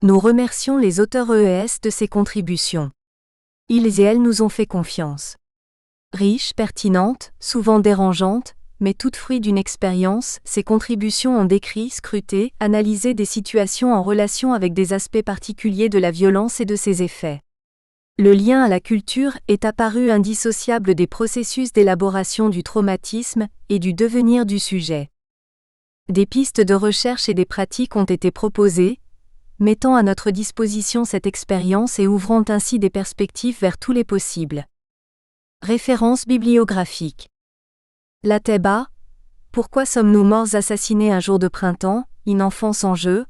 Nous remercions les auteurs EES de ces contributions. Ils et elles nous ont fait confiance. Riches, pertinentes, souvent dérangeantes, mais toutes fruits d'une expérience, ces contributions ont décrit, scruté, analysé des situations en relation avec des aspects particuliers de la violence et de ses effets. Le lien à la culture est apparu indissociable des processus d'élaboration du traumatisme et du devenir du sujet. Des pistes de recherche et des pratiques ont été proposées, mettant à notre disposition cette expérience et ouvrant ainsi des perspectives vers tous les possibles. Références bibliographiques. Lateba, Pourquoi sommes-nous morts assassinés un jour de printemps, Une enfance en jeu,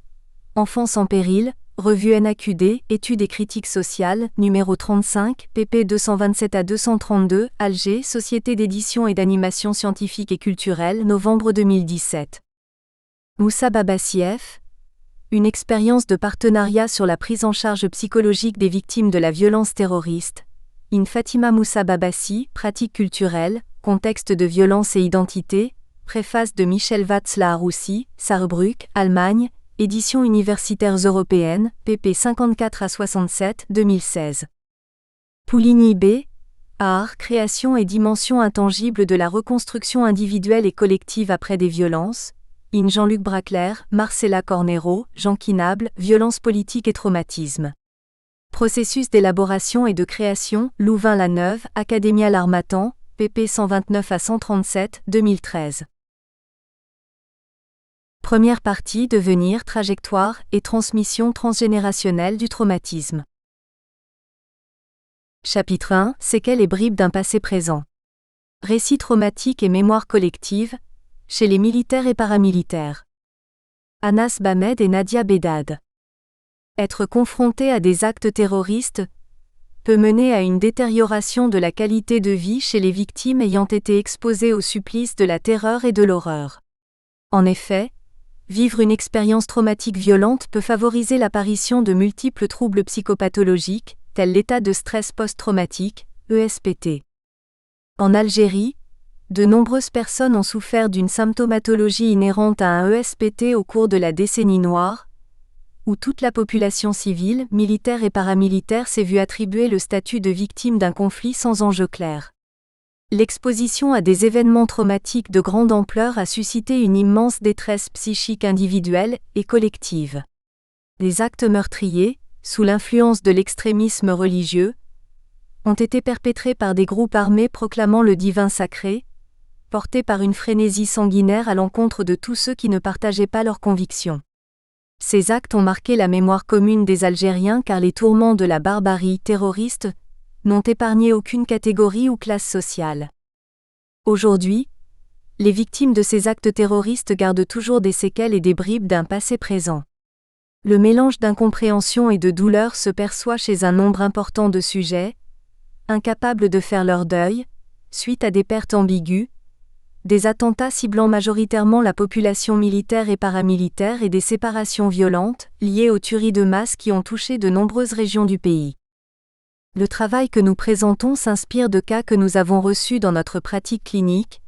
Enfance en péril, Revue NAQD, Études et critiques sociales, numéro 35, pp 227 à 232, Alger, Société d'édition et d'animation scientifique et culturelle, novembre 2017. Moussa Babassieff, Une expérience de partenariat sur la prise en charge psychologique des victimes de la violence terroriste. In Fatima Moussa Babassi, Pratique culturelle, contexte de violence et identité, préface de Michel Watz-Laharoussi, Saarbrück, Allemagne, Éditions universitaires européennes, pp 54 à 67, 2016. Pouligny B. Art, création et dimension intangible de la reconstruction individuelle et collective après des violences. In Jean-Luc Bracler, Marcella Cornero, Jean Quinable, Violence politique et traumatisme. Processus d'élaboration et de création, Louvain-la-Neuve, Academia l'Harmattan, pp 129 à 137, 2013. Première partie, devenir, trajectoire et transmission transgénérationnelle du traumatisme. Chapitre 1, séquelles et bribes d'un passé présent. Récits traumatiques et mémoire collective, chez les militaires et paramilitaires. Anas Bamed et Nadia Bedad. Être confronté à des actes terroristes peut mener à une détérioration de la qualité de vie chez les victimes ayant été exposées au supplice de la terreur et de l'horreur. En effet, vivre une expérience traumatique violente peut favoriser l'apparition de multiples troubles psychopathologiques, tels l'état de stress post-traumatique, ESPT. En Algérie, de nombreuses personnes ont souffert d'une symptomatologie inhérente à un ESPT au cours de la décennie noire, où toute la population civile, militaire et paramilitaire s'est vue attribuer le statut de victime d'un conflit sans enjeu clair. L'exposition à des événements traumatiques de grande ampleur a suscité une immense détresse psychique individuelle et collective. Les actes meurtriers, sous l'influence de l'extrémisme religieux, ont été perpétrés par des groupes armés proclamant le divin sacré, portés par une frénésie sanguinaire à l'encontre de tous ceux qui ne partageaient pas leurs convictions. Ces actes ont marqué la mémoire commune des Algériens car les tourments de la barbarie terroriste n'ont épargné aucune catégorie ou classe sociale. Aujourd'hui, les victimes de ces actes terroristes gardent toujours des séquelles et des bribes d'un passé présent. Le mélange d'incompréhension et de douleur se perçoit chez un nombre important de sujets, incapables de faire leur deuil, suite à des pertes ambiguës, des attentats ciblant majoritairement la population militaire et paramilitaire et des séparations violentes, liées aux tueries de masse qui ont touché de nombreuses régions du pays. Le travail que nous présentons s'inspire de cas que nous avons reçus dans notre pratique clinique,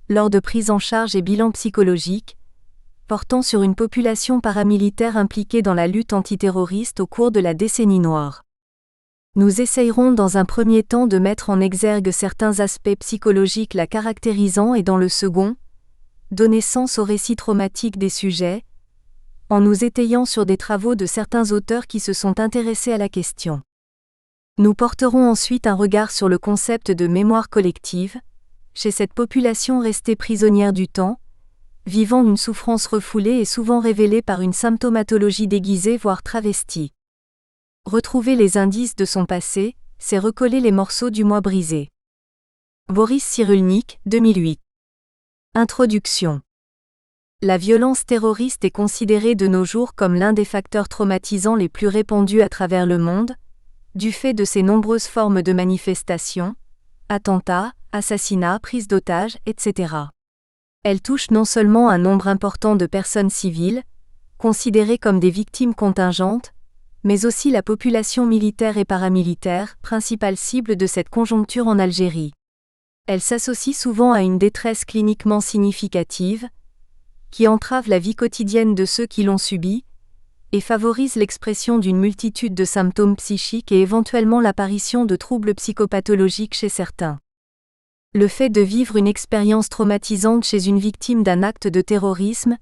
lors de prises en charge et bilans psychologiques, portant sur une population paramilitaire impliquée dans la lutte antiterroriste au cours de la décennie noire. Nous essayerons dans un premier temps de mettre en exergue certains aspects psychologiques la caractérisant et dans le second, donner sens au récit traumatique des sujets, en nous étayant sur des travaux de certains auteurs qui se sont intéressés à la question. Nous porterons ensuite un regard sur le concept de mémoire collective, chez cette population restée prisonnière du temps, vivant une souffrance refoulée et souvent révélée par une symptomatologie déguisée voire travestie. Retrouver les indices de son passé, c'est recoller les morceaux du moi brisé. Boris Cyrulnik, 2008. Introduction. La violence terroriste est considérée de nos jours comme l'un des facteurs traumatisants les plus répandus à travers le monde, du fait de ses nombreuses formes de manifestations, attentats, assassinats, prises d'otages, etc. Elle touche non seulement un nombre important de personnes civiles, considérées comme des victimes contingentes, mais aussi la population militaire et paramilitaire, principale cible de cette conjoncture en Algérie. Elle s'associe souvent à une détresse cliniquement significative, qui entrave la vie quotidienne de ceux qui l'ont subie, et favorise l'expression d'une multitude de symptômes psychiques et éventuellement l'apparition de troubles psychopathologiques chez certains. Le fait de vivre une expérience traumatisante chez une victime d'un acte de terrorisme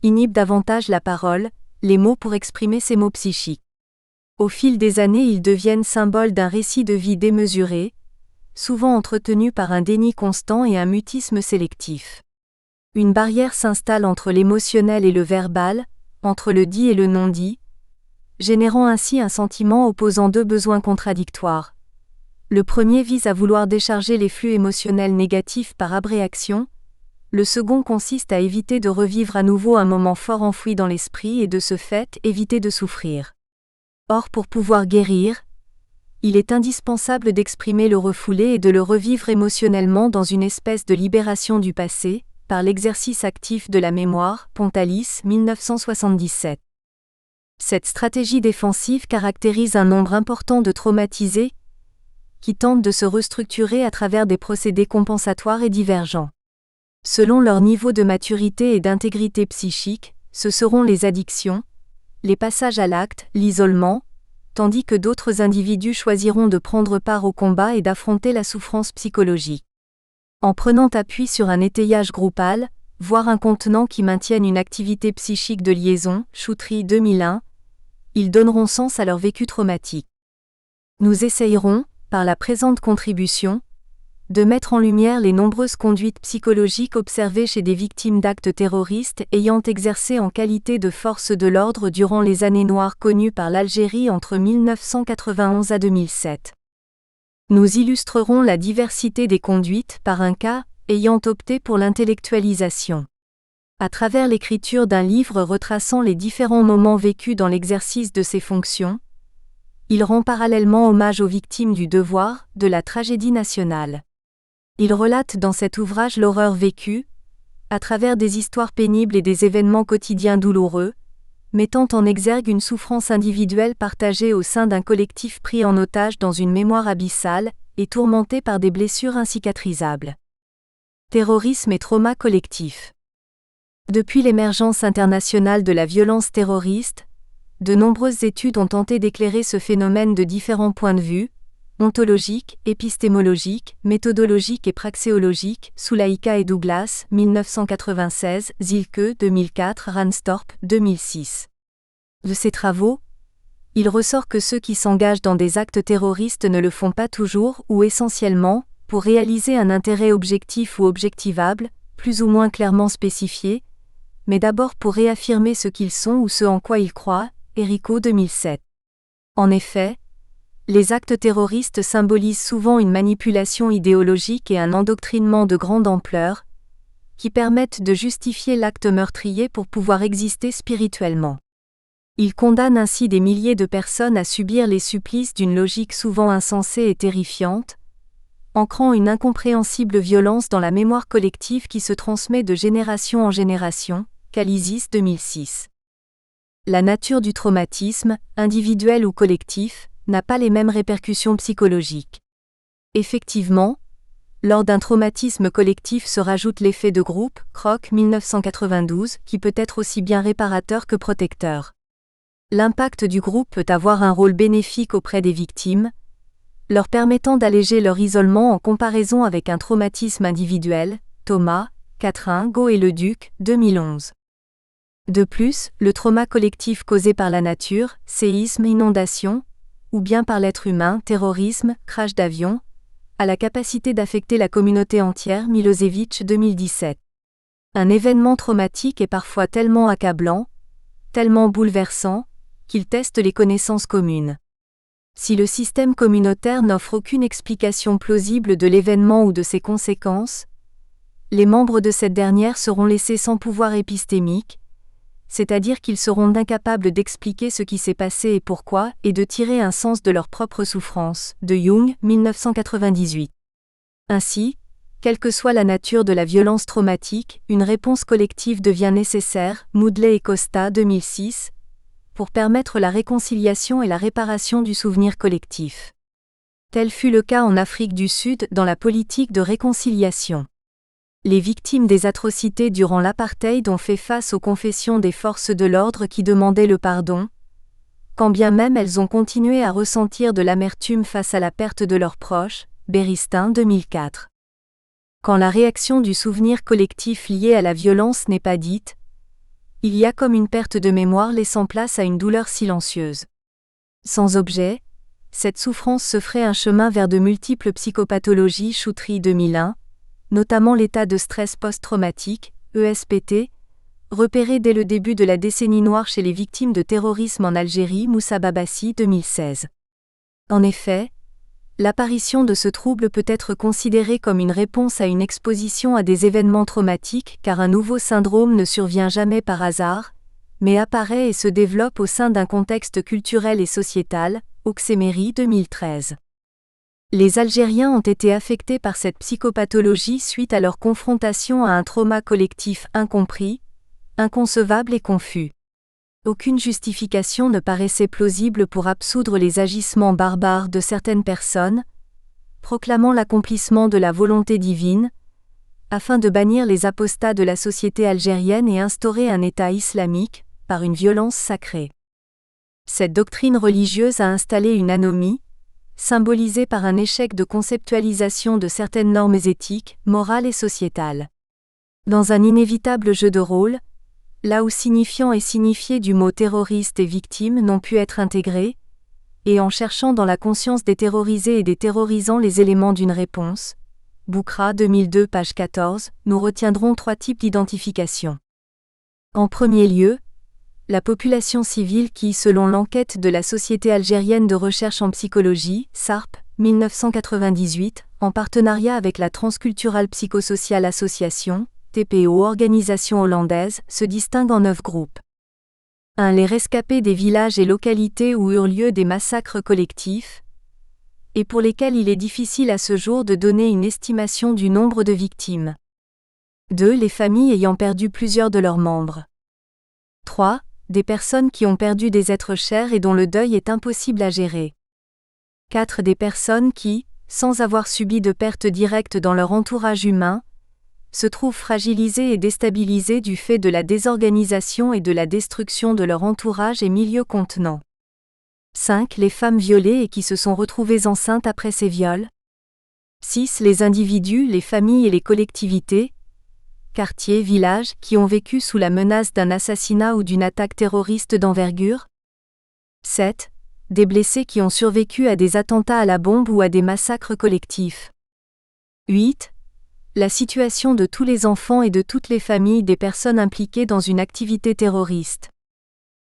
inhibe davantage la parole, les mots pour exprimer ces maux psychiques. Au fil des années, ils deviennent symboles d'un récit de vie démesuré, souvent entretenu par un déni constant et un mutisme sélectif. Une barrière s'installe entre l'émotionnel et le verbal, entre le dit et le non-dit, générant ainsi un sentiment opposant deux besoins contradictoires. Le premier vise à vouloir décharger les flux émotionnels négatifs par abréaction, le second consiste à éviter de revivre à nouveau un moment fort enfoui dans l'esprit et de ce fait éviter de souffrir. Or pour pouvoir guérir, il est indispensable d'exprimer le refoulé et de le revivre émotionnellement dans une espèce de libération du passé, par l'exercice actif de la mémoire, Pontalis, 1977. Cette stratégie défensive caractérise un nombre important de traumatisés qui tentent de se restructurer à travers des procédés compensatoires et divergents. Selon leur niveau de maturité et d'intégrité psychique, ce seront les addictions, les passages à l'acte, l'isolement, tandis que d'autres individus choisiront de prendre part au combat et d'affronter la souffrance psychologique. En prenant appui sur un étayage groupal, voire un contenant qui maintienne une activité psychique de liaison, Choutry 2001, ils donneront sens à leur vécu traumatique. Nous essayerons, par la présente contribution, de mettre en lumière les nombreuses conduites psychologiques observées chez des victimes d'actes terroristes ayant exercé en qualité de force de l'ordre durant les années noires connues par l'Algérie entre 1991 à 2007. Nous illustrerons la diversité des conduites par un cas ayant opté pour l'intellectualisation. À travers l'écriture d'un livre retraçant les différents moments vécus dans l'exercice de ses fonctions, il rend parallèlement hommage aux victimes du devoir, de la tragédie nationale. Il relate dans cet ouvrage l'horreur vécue, à travers des histoires pénibles et des événements quotidiens douloureux, mettant en exergue une souffrance individuelle partagée au sein d'un collectif pris en otage dans une mémoire abyssale et tourmenté par des blessures incicatrisables. Terrorisme et trauma collectif. Depuis l'émergence internationale de la violence terroriste, de nombreuses études ont tenté d'éclairer ce phénomène de différents points de vue, ontologique, épistémologique, méthodologique et praxéologique, Soulaïka et Douglas, 1996, Zielke, 2004, Ranstorp, 2006. De ces travaux, il ressort que ceux qui s'engagent dans des actes terroristes ne le font pas toujours ou essentiellement, pour réaliser un intérêt objectif ou objectivable, plus ou moins clairement spécifié, mais d'abord pour réaffirmer ce qu'ils sont ou ce en quoi ils croient, Errico 2007. En effet, les actes terroristes symbolisent souvent une manipulation idéologique et un endoctrinement de grande ampleur, qui permettent de justifier l'acte meurtrier pour pouvoir exister spirituellement. Ils condamnent ainsi des milliers de personnes à subir les supplices d'une logique souvent insensée et terrifiante, ancrant une incompréhensible violence dans la mémoire collective qui se transmet de génération en génération, Kalizis 2006. La nature du traumatisme, individuel ou collectif, n'a pas les mêmes répercussions psychologiques. Effectivement, lors d'un traumatisme collectif se rajoute l'effet de groupe, Kroc 1992, qui peut être aussi bien réparateur que protecteur. L'impact du groupe peut avoir un rôle bénéfique auprès des victimes, leur permettant d'alléger leur isolement en comparaison avec un traumatisme individuel, Thomas, Catherine Go et Leduc, 2011. De plus, le trauma collectif causé par la nature, séisme, inondation, ou bien par l'être humain, terrorisme, crash d'avion, a la capacité d'affecter la communauté entière, Milosevic 2017. Un événement traumatique est parfois tellement accablant, tellement bouleversant, qu'il teste les connaissances communes. Si le système communautaire n'offre aucune explication plausible de l'événement ou de ses conséquences, les membres de cette dernière seront laissés sans pouvoir épistémique, c'est-à-dire qu'ils seront incapables d'expliquer ce qui s'est passé et pourquoi, et de tirer un sens de leur propre souffrance, de Jung, 1998. Ainsi, quelle que soit la nature de la violence traumatique, une réponse collective devient nécessaire, Moodley et Costa, 2006, pour permettre la réconciliation et la réparation du souvenir collectif. Tel fut le cas en Afrique du Sud dans la politique de réconciliation. Les victimes des atrocités durant l'apartheid ont fait face aux confessions des forces de l'ordre qui demandaient le pardon, quand bien même elles ont continué à ressentir de l'amertume face à la perte de leurs proches, Beristain 2004. Quand la réaction du souvenir collectif lié à la violence n'est pas dite, il y a comme une perte de mémoire laissant place à une douleur silencieuse. Sans objet, cette souffrance se ferait un chemin vers de multiples psychopathologies, Choutry 2001, notamment l'état de stress post-traumatique, ESPT, repéré dès le début de la décennie noire chez les victimes de terrorisme en Algérie, Moussa Babassi 2016. En effet, l'apparition de ce trouble peut être considérée comme une réponse à une exposition à des événements traumatiques car un nouveau syndrome ne survient jamais par hasard, mais apparaît et se développe au sein d'un contexte culturel et sociétal, Oxemery 2013. Les Algériens ont été affectés par cette psychopathologie suite à leur confrontation à un trauma collectif incompris, inconcevable et confus. Aucune justification ne paraissait plausible pour absoudre les agissements barbares de certaines personnes, proclamant l'accomplissement de la volonté divine, afin de bannir les apostats de la société algérienne et instaurer un État islamique, par une violence sacrée. Cette doctrine religieuse a installé une anomie, symbolisée par un échec de conceptualisation de certaines normes éthiques, morales et sociétales. Dans un inévitable jeu de rôle, là où signifiant et signifié du mot terroriste et victime n'ont pu être intégrés, et en cherchant dans la conscience des terrorisés et des terrorisants les éléments d'une réponse, Boukra 2002 page 14, nous retiendrons 3 types d'identification. En premier lieu, la population civile qui, selon l'enquête de la Société algérienne de recherche en psychologie, SARP, 1998, en partenariat avec la Transculturale Psychosocial Association, TPO organisation hollandaise, se distingue en 9 groupes. 1. Les rescapés des villages et localités où eurent lieu des massacres collectifs, et pour lesquels il est difficile à ce jour de donner une estimation du nombre de victimes. 2. Les familles ayant perdu plusieurs de leurs membres. 3. Des personnes qui ont perdu des êtres chers et dont le deuil est impossible à gérer. 4. Des personnes qui, sans avoir subi de pertes directes dans leur entourage humain, se trouvent fragilisées et déstabilisées du fait de la désorganisation et de la destruction de leur entourage et milieu contenant. 5. Les femmes violées et qui se sont retrouvées enceintes après ces viols. 6. Les individus, les familles et les collectivités, quartiers, villages, qui ont vécu sous la menace d'un assassinat ou d'une attaque terroriste d'envergure. 7. Des blessés qui ont survécu à des attentats à la bombe ou à des massacres collectifs. 8. La situation de tous les enfants et de toutes les familles des personnes impliquées dans une activité terroriste.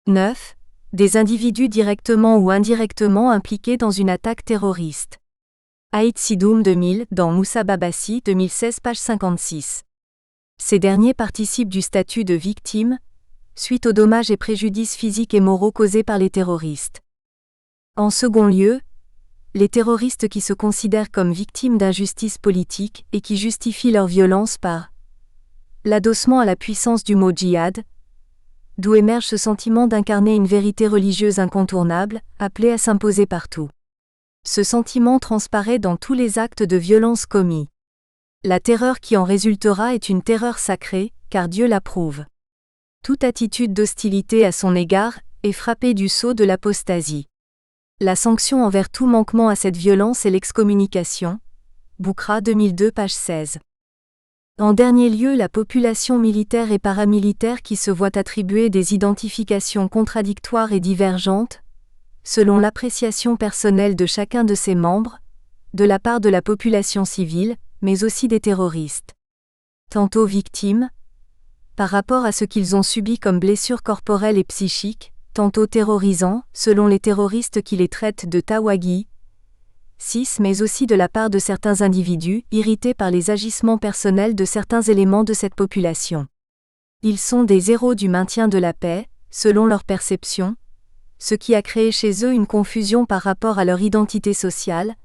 9. Des individus directement ou indirectement impliqués dans une attaque terroriste. Aït Sidoum 2000, dans Moussa Babassi 2016, page 56. Ces derniers participent du statut de victime, suite aux dommages et préjudices physiques et moraux causés par les terroristes. En second lieu, les terroristes qui se considèrent comme victimes d'injustices politiques et qui justifient leur violence par l'adossement à la puissance du mot djihad, d'où émerge ce sentiment d'incarner une vérité religieuse incontournable, appelée à s'imposer partout. Ce sentiment transparaît dans tous les actes de violence commis. La terreur qui en résultera est une terreur sacrée, car Dieu l'approuve. Toute attitude d'hostilité à son égard est frappée du sceau de l'apostasie. La sanction envers tout manquement à cette violence est l'excommunication. Boukra 2002, page 16. En dernier lieu, la population militaire et paramilitaire qui se voit attribuer des identifications contradictoires et divergentes, selon l'appréciation personnelle de chacun de ses membres, de la part de la population civile, mais aussi des terroristes. Tantôt victimes, par rapport à ce qu'ils ont subi comme blessures corporelles et psychiques, tantôt terrorisants, selon les terroristes qui les traitent de tawaghi. 6. Mais aussi de la part de certains individus, irrités par les agissements personnels de certains éléments de cette population. Ils sont des héros du maintien de la paix, selon leur perception, ce qui a créé chez eux une confusion par rapport à leur identité sociale,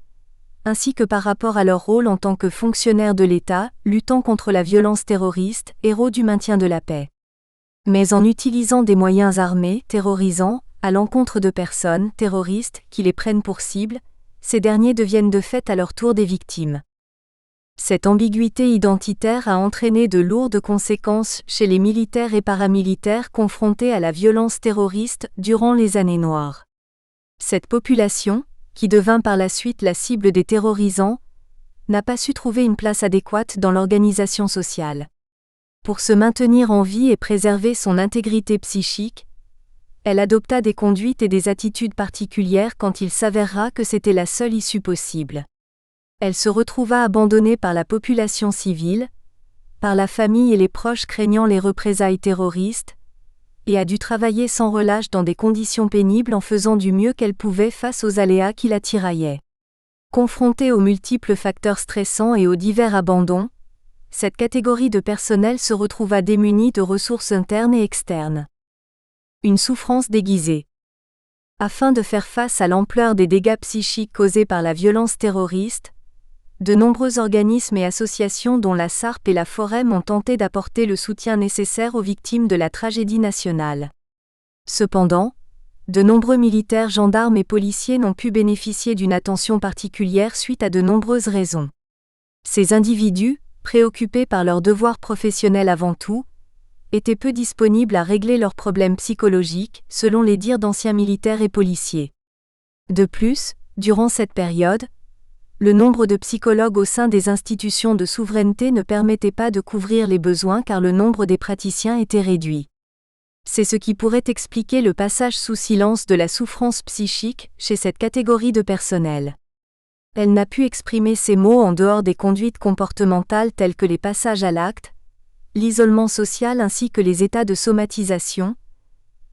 ainsi que par rapport à leur rôle en tant que fonctionnaires de l'État, luttant contre la violence terroriste, héros du maintien de la paix. Mais en utilisant des moyens armés, terrorisants, à l'encontre de personnes, terroristes, qui les prennent pour cible, ces derniers deviennent de fait à leur tour des victimes. Cette ambiguïté identitaire a entraîné de lourdes conséquences chez les militaires et paramilitaires confrontés à la violence terroriste durant les années noires. Cette population, qui devint par la suite la cible des terrorisants, n'a pas su trouver une place adéquate dans l'organisation sociale. Pour se maintenir en vie et préserver son intégrité psychique, elle adopta des conduites et des attitudes particulières quand il s'avéra que c'était la seule issue possible. Elle se retrouva abandonnée par la population civile, par la famille et les proches craignant les représailles terroristes, et a dû travailler sans relâche dans des conditions pénibles en faisant du mieux qu'elle pouvait face aux aléas qui la tiraillaient. Confrontée aux multiples facteurs stressants et aux divers abandons, cette catégorie de personnel se retrouva démunie de ressources internes et externes. Une souffrance déguisée. Afin de faire face à l'ampleur des dégâts psychiques causés par la violence terroriste, de nombreux organismes et associations dont la SARP et la Forem ont tenté d'apporter le soutien nécessaire aux victimes de la tragédie nationale. Cependant, de nombreux militaires, gendarmes et policiers n'ont pu bénéficier d'une attention particulière suite à de nombreuses raisons. Ces individus, préoccupés par leurs devoirs professionnels avant tout, étaient peu disponibles à régler leurs problèmes psychologiques, selon les dires d'anciens militaires et policiers. De plus, durant cette période, le nombre de psychologues au sein des institutions de souveraineté ne permettait pas de couvrir les besoins car le nombre des praticiens était réduit. C'est ce qui pourrait expliquer le passage sous silence de la souffrance psychique chez cette catégorie de personnel. Elle n'a pu exprimer ces mots en dehors des conduites comportementales telles que les passages à l'acte, l'isolement social ainsi que les états de somatisation,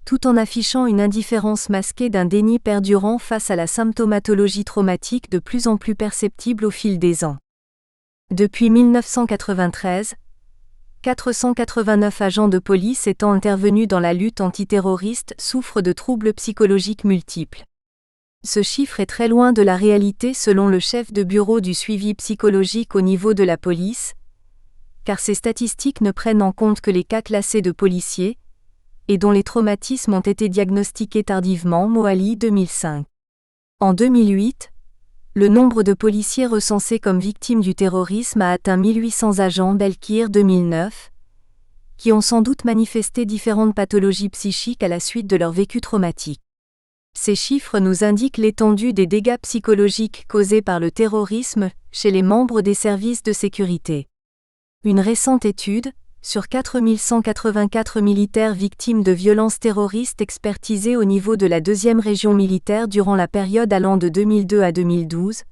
tout en affichant une indifférence masquée d'un déni perdurant face à la symptomatologie traumatique de plus en plus perceptible au fil des ans. Depuis 1993, 489 agents de police étant intervenus dans la lutte antiterroriste souffrent de troubles psychologiques multiples. Ce chiffre est très loin de la réalité selon le chef de bureau du suivi psychologique au niveau de la police, car ces statistiques ne prennent en compte que les cas classés de policiers, et dont les traumatismes ont été diagnostiqués tardivement. Moali 2005. En 2008, le nombre de policiers recensés comme victimes du terrorisme a atteint 1800 agents. Belkir 2009, qui ont sans doute manifesté différentes pathologies psychiques à la suite de leur vécu traumatique. Ces chiffres nous indiquent l'étendue des dégâts psychologiques causés par le terrorisme chez les membres des services de sécurité. Une récente étude, sur 4184 militaires victimes de violences terroristes expertisées au niveau de la 2e région militaire durant la période allant de 2002 à 2012,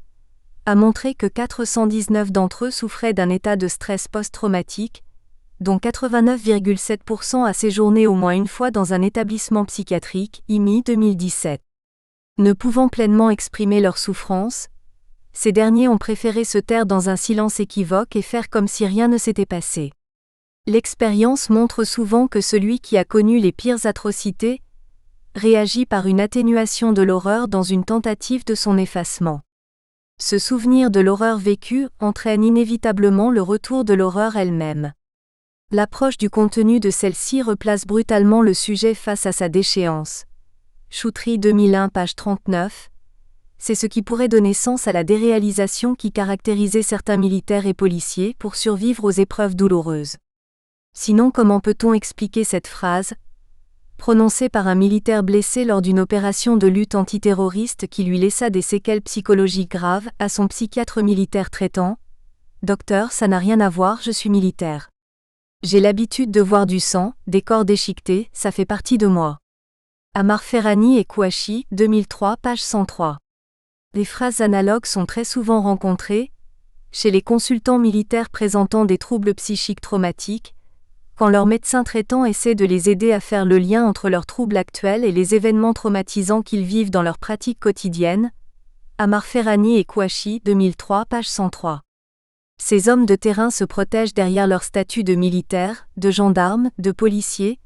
a montré que 419 d'entre eux souffraient d'un état de stress post-traumatique, dont 89,7% a séjourné au moins une fois dans un établissement psychiatrique, IMI 2017. Ne pouvant pleinement exprimer leur souffrance, ces derniers ont préféré se taire dans un silence équivoque et faire comme si rien ne s'était passé. L'expérience montre souvent que celui qui a connu les pires atrocités réagit par une atténuation de l'horreur dans une tentative de son effacement. Ce souvenir de l'horreur vécue entraîne inévitablement le retour de l'horreur elle-même. L'approche du contenu de celle-ci replace brutalement le sujet face à sa déchéance. Choutry 2001 page 39. C'est ce qui pourrait donner sens à la déréalisation qui caractérisait certains militaires et policiers pour survivre aux épreuves douloureuses. Sinon, comment peut-on expliquer cette phrase, prononcée par un militaire blessé lors d'une opération de lutte antiterroriste qui lui laissa des séquelles psychologiques graves, à son psychiatre militaire traitant ? « Docteur, ça n'a rien à voir, je suis militaire. J'ai l'habitude de voir du sang, des corps déchiquetés, ça fait partie de moi. » Amar Ferrani et Kouachi, 2003 page 103. Des phrases analogues sont très souvent rencontrées chez les consultants militaires présentant des troubles psychiques traumatiques, quand leur médecin traitant essaie de les aider à faire le lien entre leurs troubles actuels et les événements traumatisants qu'ils vivent dans leur pratique quotidienne. Amar Ferrani et Kouachi, 2003 page 103. Ces hommes de terrain se protègent derrière leur statut de militaires, de gendarmes, de policiers,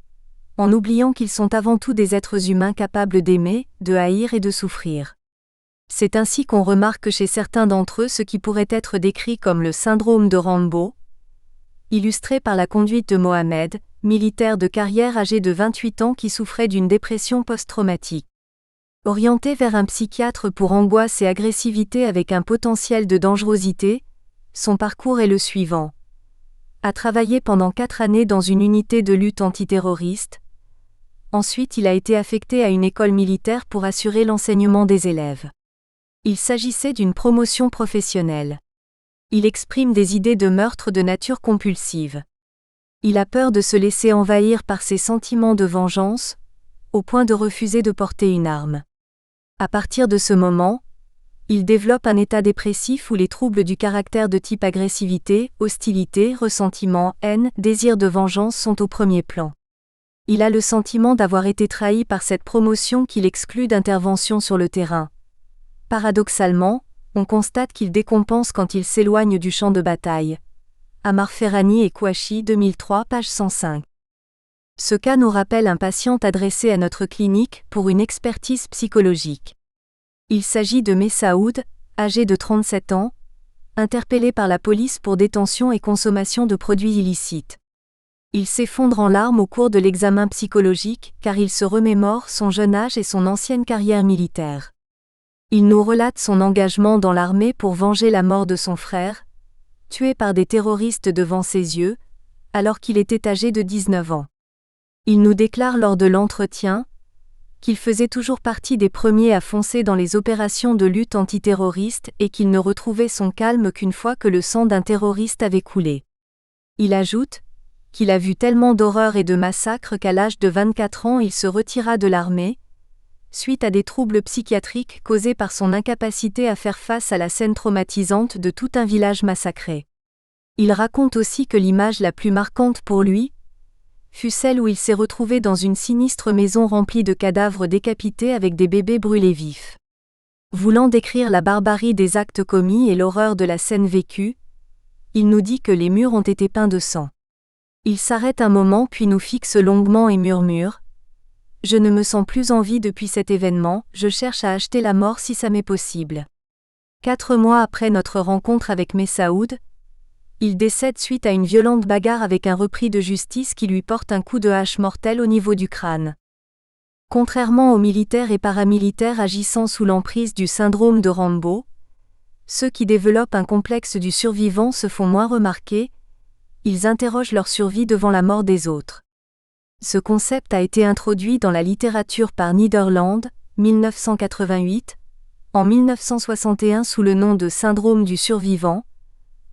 en oubliant qu'ils sont avant tout des êtres humains capables d'aimer, de haïr et de souffrir. C'est ainsi qu'on remarque chez certains d'entre eux ce qui pourrait être décrit comme le syndrome de Rambo, illustré par la conduite de Mohamed, militaire de carrière âgé de 28 ans qui souffrait d'une dépression post-traumatique. Orienté vers un psychiatre pour angoisse et agressivité avec un potentiel de dangerosité, son parcours est le suivant. A travaillé pendant 4 années dans une unité de lutte antiterroriste. Ensuite, il a été affecté à une école militaire pour assurer l'enseignement des élèves. Il s'agissait d'une promotion professionnelle. Il exprime des idées de meurtre de nature compulsive. Il a peur de se laisser envahir par ses sentiments de vengeance, au point de refuser de porter une arme. À partir de ce moment, il développe un état dépressif où les troubles du caractère de type agressivité, hostilité, ressentiment, haine, désir de vengeance sont au premier plan. Il a le sentiment d'avoir été trahi par cette promotion qui l'exclut d'intervention sur le terrain. Paradoxalement, on constate qu'il décompense quand il s'éloigne du champ de bataille. Amar Ferrani et Kouachi 2003 page 105. Ce cas nous rappelle un patient adressé à notre clinique pour une expertise psychologique. Il s'agit de Messaoud, âgé de 37 ans, interpellé par la police pour détention et consommation de produits illicites. Il s'effondre en larmes au cours de l'examen psychologique car il se remémore son jeune âge et son ancienne carrière militaire. Il nous relate son engagement dans l'armée pour venger la mort de son frère, tué par des terroristes devant ses yeux, alors qu'il était âgé de 19 ans. Il nous déclare lors de l'entretien qu'il faisait toujours partie des premiers à foncer dans les opérations de lutte antiterroriste et qu'il ne retrouvait son calme qu'une fois que le sang d'un terroriste avait coulé. Il ajoute qu'il a vu tellement d'horreurs et de massacres qu'à l'âge de 24 ans il se retira de l'armée, suite à des troubles psychiatriques causés par son incapacité à faire face à la scène traumatisante de tout un village massacré. Il raconte aussi que l'image la plus marquante pour lui fut celle où il s'est retrouvé dans une sinistre maison remplie de cadavres décapités avec des bébés brûlés vifs. Voulant décrire la barbarie des actes commis et l'horreur de la scène vécue, il nous dit que les murs ont été peints de sang. Il s'arrête un moment puis nous fixe longuement et murmure « Je ne me sens plus en vie depuis cet événement, je cherche à acheter la mort si ça m'est possible. » 4 mois après notre rencontre avec Messaoud, il décède suite à une violente bagarre avec un repris de justice qui lui porte un coup de hache mortel au niveau du crâne. Contrairement aux militaires et paramilitaires agissant sous l'emprise du syndrome de Rambo, ceux qui développent un complexe du survivant se font moins remarquer, ils interrogent leur survie devant la mort des autres. Ce concept a été introduit dans la littérature par Niederland, 1988, en 1961 sous le nom de syndrome du survivant,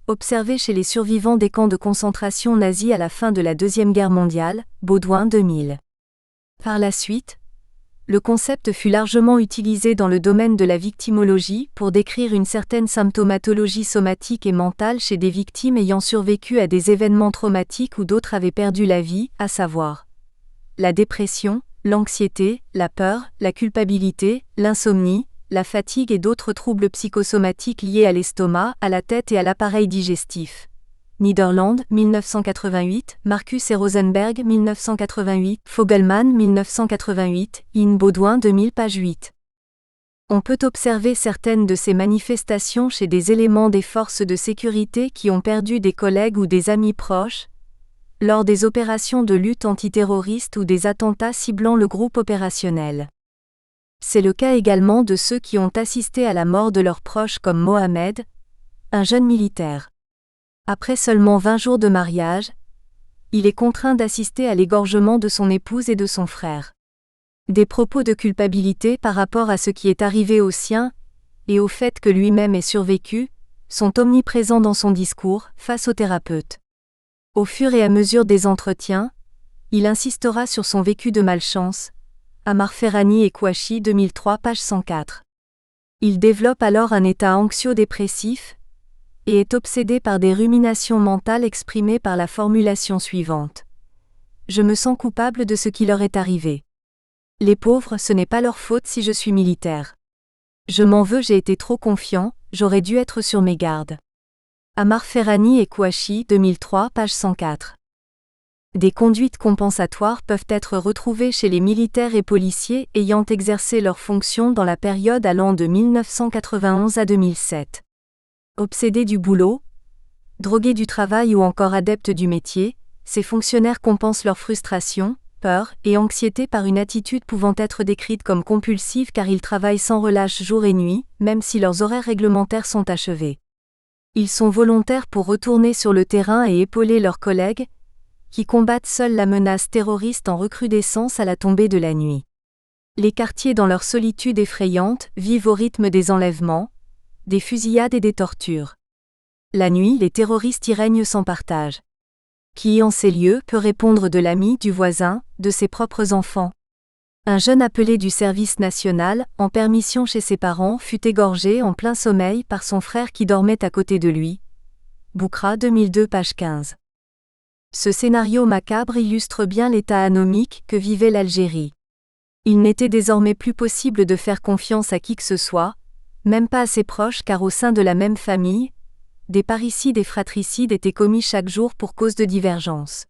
observé chez les survivants des camps de concentration nazis à la fin de la Deuxième Guerre mondiale, Baudouin 2000. Par la suite, le concept fut largement utilisé dans le domaine de la victimologie pour décrire une certaine symptomatologie somatique et mentale chez des victimes ayant survécu à des événements traumatiques où d'autres avaient perdu la vie, à savoir la dépression, l'anxiété, la peur, la culpabilité, l'insomnie, la fatigue et d'autres troubles psychosomatiques liés à l'estomac, à la tête et à l'appareil digestif. Niederland, 1988, Marcus et Rosenberg, 1988, Fogelman, 1988, In Baudouin 2000, page 8. On peut observer certaines de ces manifestations chez des éléments des forces de sécurité qui ont perdu des collègues ou des amis proches, lors des opérations de lutte antiterroriste ou des attentats ciblant le groupe opérationnel. C'est le cas également de ceux qui ont assisté à la mort de leurs proches comme Mohamed, un jeune militaire. Après seulement 20 jours de mariage, il est contraint d'assister à l'égorgement de son épouse et de son frère. Des propos de culpabilité par rapport à ce qui est arrivé aux siens, et au fait que lui-même ait survécu, sont omniprésents dans son discours, face au thérapeute. Au fur et à mesure des entretiens, il insistera sur son vécu de malchance, Amar Ferrani et Kouachi 2003 page 104. Il développe alors un état anxio-dépressif, et est obsédé par des ruminations mentales exprimées par la formulation suivante. Je me sens coupable de ce qui leur est arrivé. Les pauvres, ce n'est pas leur faute si je suis militaire. Je m'en veux, j'ai été trop confiant, j'aurais dû être sur mes gardes. Amar Ferrani et Kouachi 2003 page 104. Des conduites compensatoires peuvent être retrouvées chez les militaires et policiers ayant exercé leurs fonctions dans la période allant de 1991 à 2007. Obsédés du boulot, drogués du travail ou encore adeptes du métier, ces fonctionnaires compensent leur frustration, peur et anxiété par une attitude pouvant être décrite comme compulsive car ils travaillent sans relâche jour et nuit, même si leurs horaires réglementaires sont achevés. Ils sont volontaires pour retourner sur le terrain et épauler leurs collègues, qui combattent seuls la menace terroriste en recrudescence à la tombée de la nuit. Les quartiers dans leur solitude effrayante vivent au rythme des enlèvements, des fusillades et des tortures. La nuit, les terroristes y règnent sans partage. Qui en ces lieux peut répondre de l'ami, du voisin, de ses propres enfants? Un jeune appelé du service national, en permission chez ses parents, fut égorgé en plein sommeil par son frère qui dormait à côté de lui. Boukra 2002 page 15. Ce scénario macabre illustre bien l'état anomique que vivait l'Algérie. Il n'était désormais plus possible de faire confiance à qui que ce soit, même pas à ses proches car au sein de la même famille, des parricides et fratricides étaient commis chaque jour pour cause de divergence.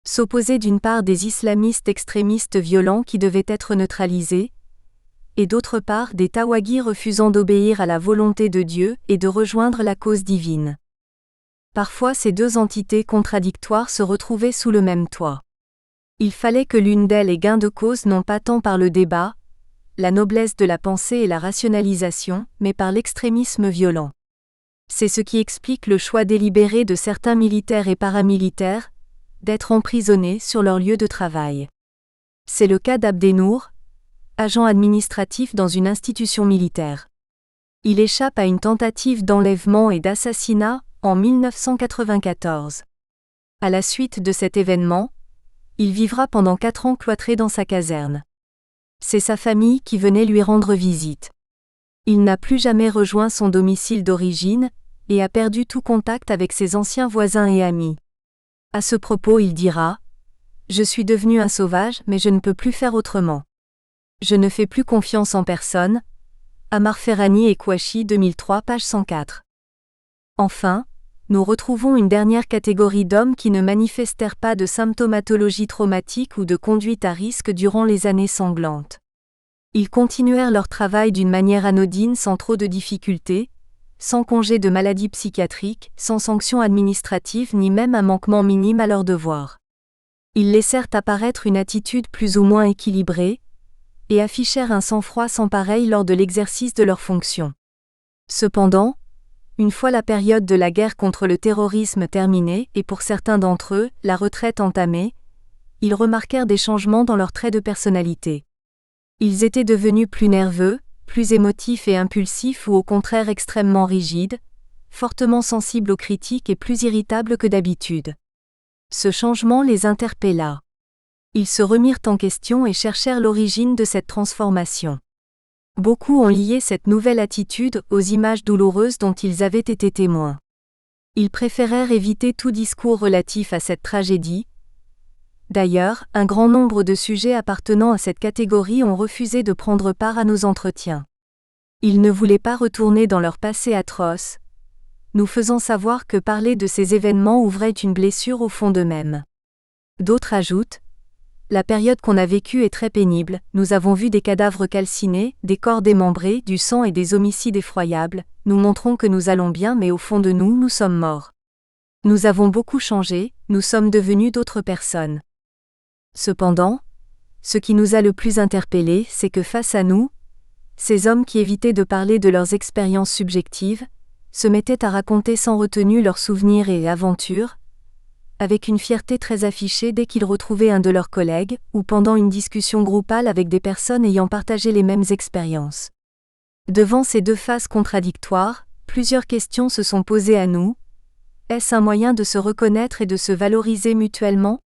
S'opposer d'une part des islamistes extrémistes violents qui devaient être neutralisés, et d'autre part des tawagis refusant d'obéir à la volonté de Dieu et de rejoindre la cause divine. Parfois ces deux entités contradictoires se retrouvaient sous le même toit. Il fallait que l'une d'elles ait gain de cause non pas tant par le débat, la noblesse de la pensée et la rationalisation, mais par l'extrémisme violent. C'est ce qui explique le choix délibéré de certains militaires et paramilitaires, d'être emprisonnés sur leur lieu de travail. C'est le cas d'Abdenour, agent administratif dans une institution militaire. Il échappe à une tentative d'enlèvement et d'assassinat, en 1994. À la suite de cet événement, il vivra pendant 4 ans cloîtré dans sa caserne. C'est sa famille qui venait lui rendre visite. Il n'a plus jamais rejoint son domicile d'origine, et a perdu tout contact avec ses anciens voisins et amis. À ce propos il dira « Je suis devenu un sauvage mais je ne peux plus faire autrement. Je ne fais plus confiance en personne. » Amar Ferrani et Kouachi 2003 page 104. Enfin, nous retrouvons une dernière catégorie d'hommes qui ne manifestèrent pas de symptomatologie traumatique ou de conduite à risque durant les années sanglantes. Ils continuèrent leur travail d'une manière anodine sans trop de difficultés, sans congé de maladie psychiatrique, sans sanction administrative ni même un manquement minime à leurs devoirs. Ils laissèrent apparaître une attitude plus ou moins équilibrée, et affichèrent un sang-froid sans pareil lors de l'exercice de leurs fonctions. Cependant, une fois la période de la guerre contre le terrorisme terminée et pour certains d'entre eux, la retraite entamée, ils remarquèrent des changements dans leurs traits de personnalité. Ils étaient devenus plus nerveux, plus émotifs et impulsifs ou au contraire extrêmement rigides, fortement sensibles aux critiques et plus irritables que d'habitude. Ce changement les interpella. Ils se remirent en question et cherchèrent l'origine de cette transformation. Beaucoup ont lié cette nouvelle attitude aux images douloureuses dont ils avaient été témoins. Ils préférèrent éviter tout discours relatif à cette tragédie. D'ailleurs, un grand nombre de sujets appartenant à cette catégorie ont refusé de prendre part à nos entretiens. Ils ne voulaient pas retourner dans leur passé atroce, nous faisant savoir que parler de ces événements ouvrait une blessure au fond d'eux-mêmes. D'autres ajoutent: la période qu'on a vécue est très pénible, nous avons vu des cadavres calcinés, des corps démembrés, du sang et des homicides effroyables, nous montrons que nous allons bien mais au fond de nous, nous sommes morts. Nous avons beaucoup changé, nous sommes devenus d'autres personnes. Cependant, ce qui nous a le plus interpellés, c'est que face à nous, ces hommes qui évitaient de parler de leurs expériences subjectives, se mettaient à raconter sans retenue leurs souvenirs et aventures, avec une fierté très affichée dès qu'ils retrouvaient un de leurs collègues, ou pendant une discussion groupale avec des personnes ayant partagé les mêmes expériences. Devant ces deux faces contradictoires, plusieurs questions se sont posées à nous. Est-ce un moyen de se reconnaître et de se valoriser mutuellement?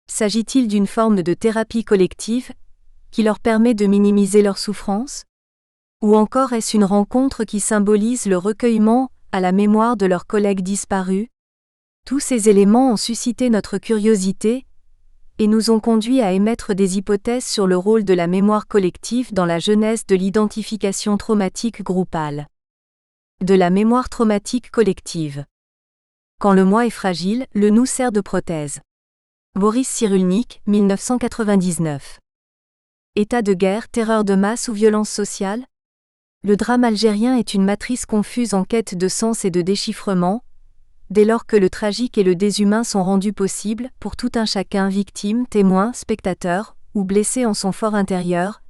S'agit-il d'une forme de thérapie collective, qui leur permet de minimiser leurs souffrances? Ou encore est-ce une rencontre qui symbolise le recueillement à la mémoire de leurs collègues disparus? Tous ces éléments ont suscité notre curiosité et nous ont conduits à émettre des hypothèses sur le rôle de la mémoire collective dans la genèse de l'identification traumatique groupale. De la mémoire traumatique collective. Quand le moi est fragile, le nous sert de prothèse. Boris Cyrulnik, 1999. État de guerre, terreur de masse ou violence sociale? Le drame algérien est une matrice confuse en quête de sens et de déchiffrement, dès lors que le tragique et le déshumain sont rendus possibles, pour tout un chacun, victime, témoin, spectateur, ou blessé en son fort intérieur,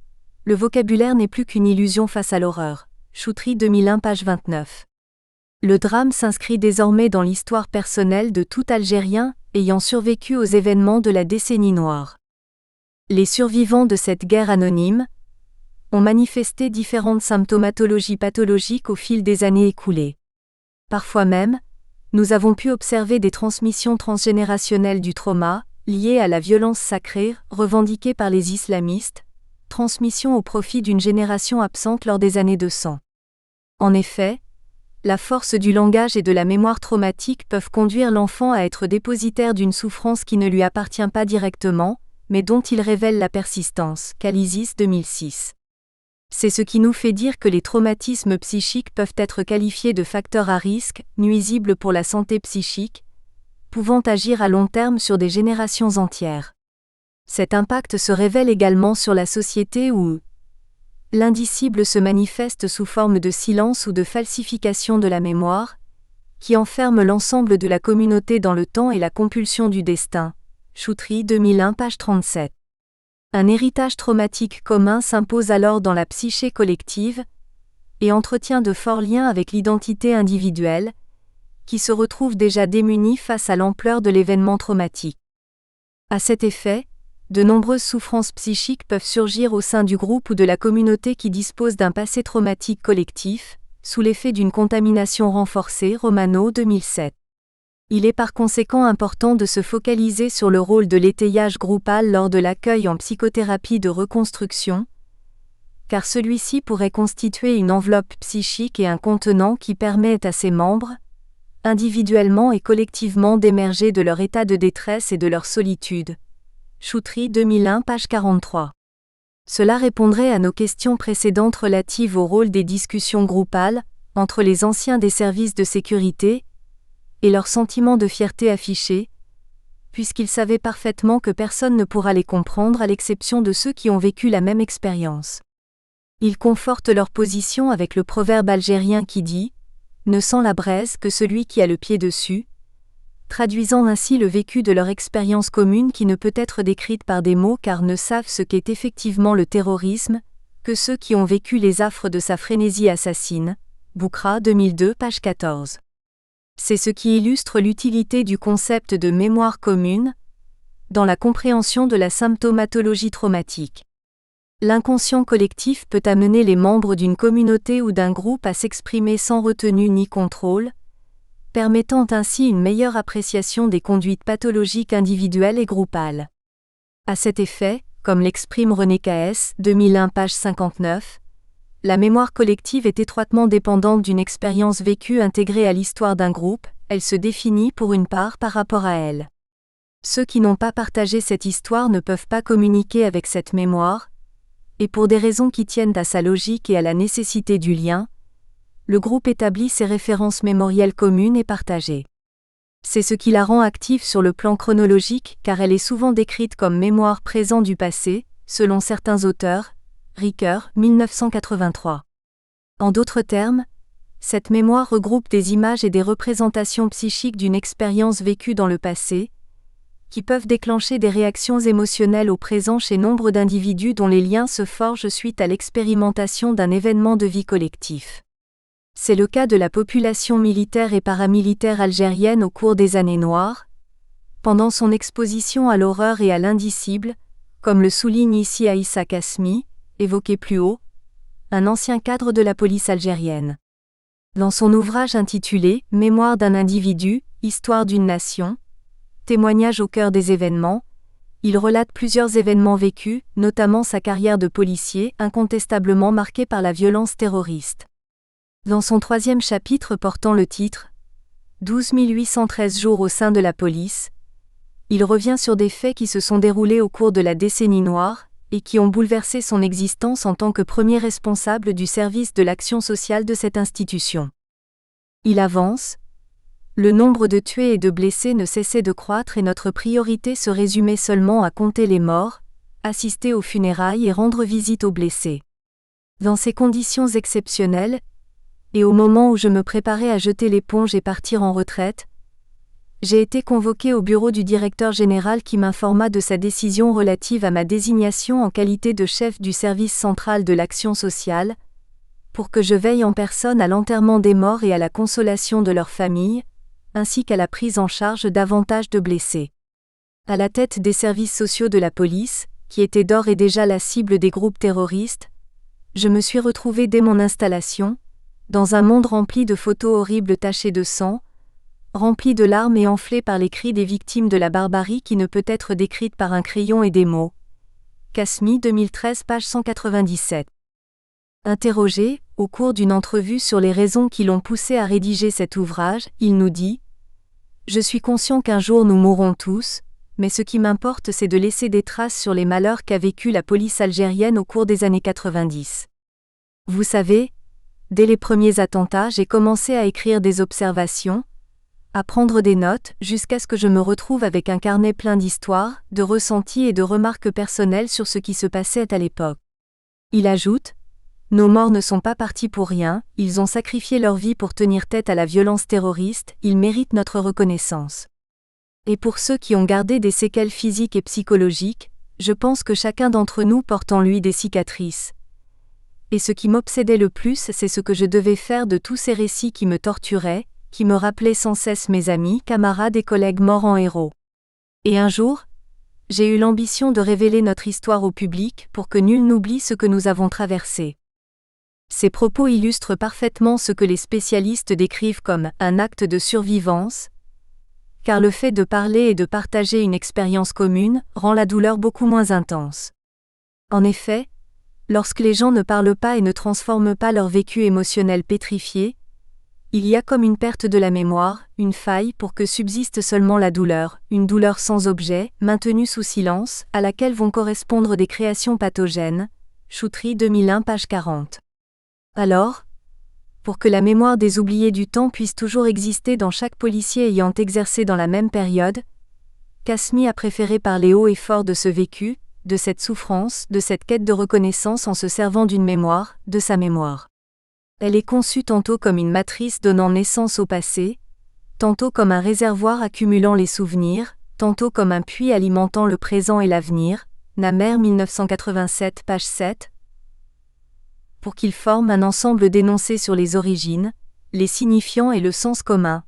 le vocabulaire n'est plus qu'une illusion face à l'horreur. Choutry 2001 page 29. Le drame s'inscrit désormais dans l'histoire personnelle de tout Algérien ayant survécu aux événements de la décennie noire. Les survivants de cette guerre anonyme ont manifesté différentes symptomatologies pathologiques au fil des années écoulées. Parfois même, nous avons pu observer des transmissions transgénérationnelles du trauma, liées à la violence sacrée, revendiquée par les islamistes, transmission au profit d'une génération absente lors des années de sang. En effet, la force du langage et de la mémoire traumatique peuvent conduire l'enfant à être dépositaire d'une souffrance qui ne lui appartient pas directement, mais dont il révèle la persistance. Calisis 2006. C'est ce qui nous fait dire que les traumatismes psychiques peuvent être qualifiés de facteurs à risque, nuisibles pour la santé psychique, pouvant agir à long terme sur des générations entières. Cet impact se révèle également sur la société où l'indicible se manifeste sous forme de silence ou de falsification de la mémoire, qui enferme l'ensemble de la communauté dans le temps et la compulsion du destin. Choutry 2001 page 37. Un héritage traumatique commun s'impose alors dans la psyché collective et entretient de forts liens avec l'identité individuelle, qui se retrouve déjà démunie face à l'ampleur de l'événement traumatique. À cet effet, de nombreuses souffrances psychiques peuvent surgir au sein du groupe ou de la communauté qui dispose d'un passé traumatique collectif, sous l'effet d'une contamination renforcée. Romano 2007. Il est par conséquent important de se focaliser sur le rôle de l'étayage groupal lors de l'accueil en psychothérapie de reconstruction, car celui-ci pourrait constituer une enveloppe psychique et un contenant qui permet à ses membres, individuellement et collectivement, d'émerger de leur état de détresse et de leur solitude. Choutry 2001 page 43. Cela répondrait à nos questions précédentes relatives au rôle des discussions groupales entre les anciens des services de sécurité et leur sentiment de fierté affiché, puisqu'ils savaient parfaitement que personne ne pourra les comprendre à l'exception de ceux qui ont vécu la même expérience. Ils confortent leur position avec le proverbe algérien qui dit « Ne sent la braise que celui qui a le pied dessus », traduisant ainsi le vécu de leur expérience commune qui ne peut être décrite par des mots car ne savent ce qu'est effectivement le terrorisme, que ceux qui ont vécu les affres de sa frénésie assassine. Boukra 2002 page 14. C'est ce qui illustre l'utilité du concept de mémoire commune dans la compréhension de la symptomatologie traumatique. L'inconscient collectif peut amener les membres d'une communauté ou d'un groupe à s'exprimer sans retenue ni contrôle, permettant ainsi une meilleure appréciation des conduites pathologiques individuelles et groupales. À cet effet, comme l'exprime René Caes, 2001 page 59, la mémoire collective est étroitement dépendante d'une expérience vécue intégrée à l'histoire d'un groupe, elle se définit pour une part par rapport à elle. Ceux qui n'ont pas partagé cette histoire ne peuvent pas communiquer avec cette mémoire, et pour des raisons qui tiennent à sa logique et à la nécessité du lien, le groupe établit ses références mémorielles communes et partagées. C'est ce qui la rend active sur le plan chronologique car elle est souvent décrite comme mémoire présente du passé, selon certains auteurs, Ricoeur, 1983. En d'autres termes, cette mémoire regroupe des images et des représentations psychiques d'une expérience vécue dans le passé, qui peuvent déclencher des réactions émotionnelles au présent chez nombre d'individus dont les liens se forgent suite à l'expérimentation d'un événement de vie collectif. C'est le cas de la population militaire et paramilitaire algérienne au cours des années noires, pendant son exposition à l'horreur et à l'indicible, comme le souligne ici Aïssa Kasmi, évoqué plus haut, un ancien cadre de la police algérienne. Dans son ouvrage intitulé « Mémoire d'un individu, histoire d'une nation », témoignage au cœur des événements, il relate plusieurs événements vécus, notamment sa carrière de policier, incontestablement marquée par la violence terroriste. Dans son 3e chapitre portant le titre « 12 813 jours au sein de la police », il revient sur des faits qui se sont déroulés au cours de la décennie noire et qui ont bouleversé son existence en tant que premier responsable du service de l'action sociale de cette institution. Il avance: le nombre de tués et de blessés ne cessait de croître et notre priorité se résumait seulement à compter les morts, assister aux funérailles et rendre visite aux blessés. Dans ces conditions exceptionnelles, et au moment où je me préparais à jeter l'éponge et partir en retraite, j'ai été convoqué au bureau du directeur général qui m'informa de sa décision relative à ma désignation en qualité de chef du service central de l'action sociale, pour que je veille en personne à l'enterrement des morts et à la consolation de leurs familles, ainsi qu'à la prise en charge davantage de blessés. À la tête des services sociaux de la police, qui étaient d'ores et déjà la cible des groupes terroristes, je me suis retrouvé dès mon installation, dans un monde rempli de photos horribles tachées de sang, rempli de larmes et enflé par les cris des victimes de la barbarie qui ne peut être décrite par un crayon et des mots. Kasmi, 2013, page 197. Interrogé, au cours d'une entrevue sur les raisons qui l'ont poussé à rédiger cet ouvrage, il nous dit: Je suis conscient qu'un jour nous mourrons tous, mais ce qui m'importe c'est de laisser des traces sur les malheurs qu'a vécu la police algérienne au cours des années 90. Vous savez, dès les premiers attentats j'ai commencé à écrire des observations, à prendre des notes, jusqu'à ce que je me retrouve avec un carnet plein d'histoires, de ressentis et de remarques personnelles sur ce qui se passait à l'époque. Il ajoute: Nos morts ne sont pas partis pour rien, ils ont sacrifié leur vie pour tenir tête à la violence terroriste, ils méritent notre reconnaissance. Et pour ceux qui ont gardé des séquelles physiques et psychologiques, je pense que chacun d'entre nous porte en lui des cicatrices. Et ce qui m'obsédait le plus, c'est ce que je devais faire de tous ces récits qui me torturaient, qui me rappelaient sans cesse mes amis, camarades et collègues morts en héros. Et un jour, j'ai eu l'ambition de révéler notre histoire au public pour que nul n'oublie ce que nous avons traversé. Ces propos illustrent parfaitement ce que les spécialistes décrivent comme un acte de survivance, car le fait de parler et de partager une expérience commune rend la douleur beaucoup moins intense. En effet, lorsque les gens ne parlent pas et ne transforment pas leur vécu émotionnel pétrifié, il y a comme une perte de la mémoire, une faille pour que subsiste seulement la douleur, une douleur sans objet, maintenue sous silence, à laquelle vont correspondre des créations pathogènes. Choutry, 2001, page 40. Alors, pour que la mémoire des oubliés du temps puisse toujours exister dans chaque policier ayant exercé dans la même période, Kasmi a préféré parler haut et fort de ce vécu, de cette souffrance, de cette quête de reconnaissance en se servant d'une mémoire, de sa mémoire. Elle est conçue tantôt comme une matrice donnant naissance au passé, tantôt comme un réservoir accumulant les souvenirs, tantôt comme un puits alimentant le présent et l'avenir. Namer, 1987, page 7. Pour qu'il forme un ensemble d'énoncés sur les origines, les signifiants et le sens commun.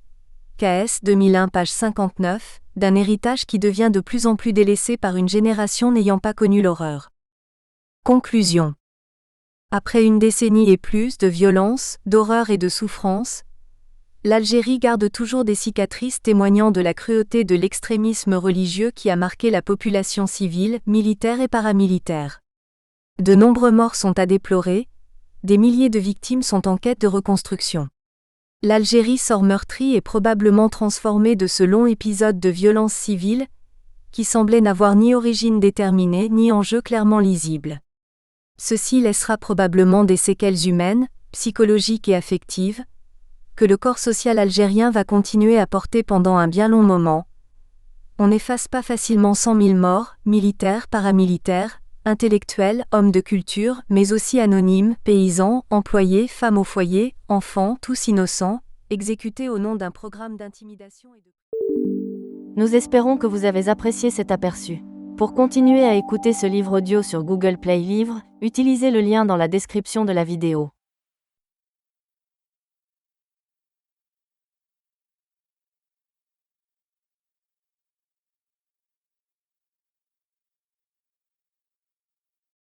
KS 2001 page 59, d'un héritage qui devient de plus en plus délaissé par une génération n'ayant pas connu l'horreur. Conclusion. Après une décennie et plus de violence, d'horreur et de souffrance, l'Algérie garde toujours des cicatrices témoignant de la cruauté de l'extrémisme religieux qui a marqué la population civile, militaire et paramilitaire. De nombreux morts sont à déplorer, des milliers de victimes sont en quête de reconstruction. L'Algérie sort meurtrie et probablement transformée de ce long épisode de violence civile, qui semblait n'avoir ni origine déterminée ni enjeu clairement lisible. Ceci laissera probablement des séquelles humaines, psychologiques et affectives, que le corps social algérien va continuer à porter pendant un bien long moment. On n'efface pas facilement 100 000 morts, militaires, paramilitaires, intellectuels, hommes de culture, mais aussi anonymes, paysans, employés, femmes au foyer, enfants, tous innocents, exécutés au nom d'un programme d'intimidation et de... Nous espérons que vous avez apprécié cet aperçu. Pour continuer à écouter ce livre audio sur Google Play Livres, utilisez le lien dans la description de la vidéo.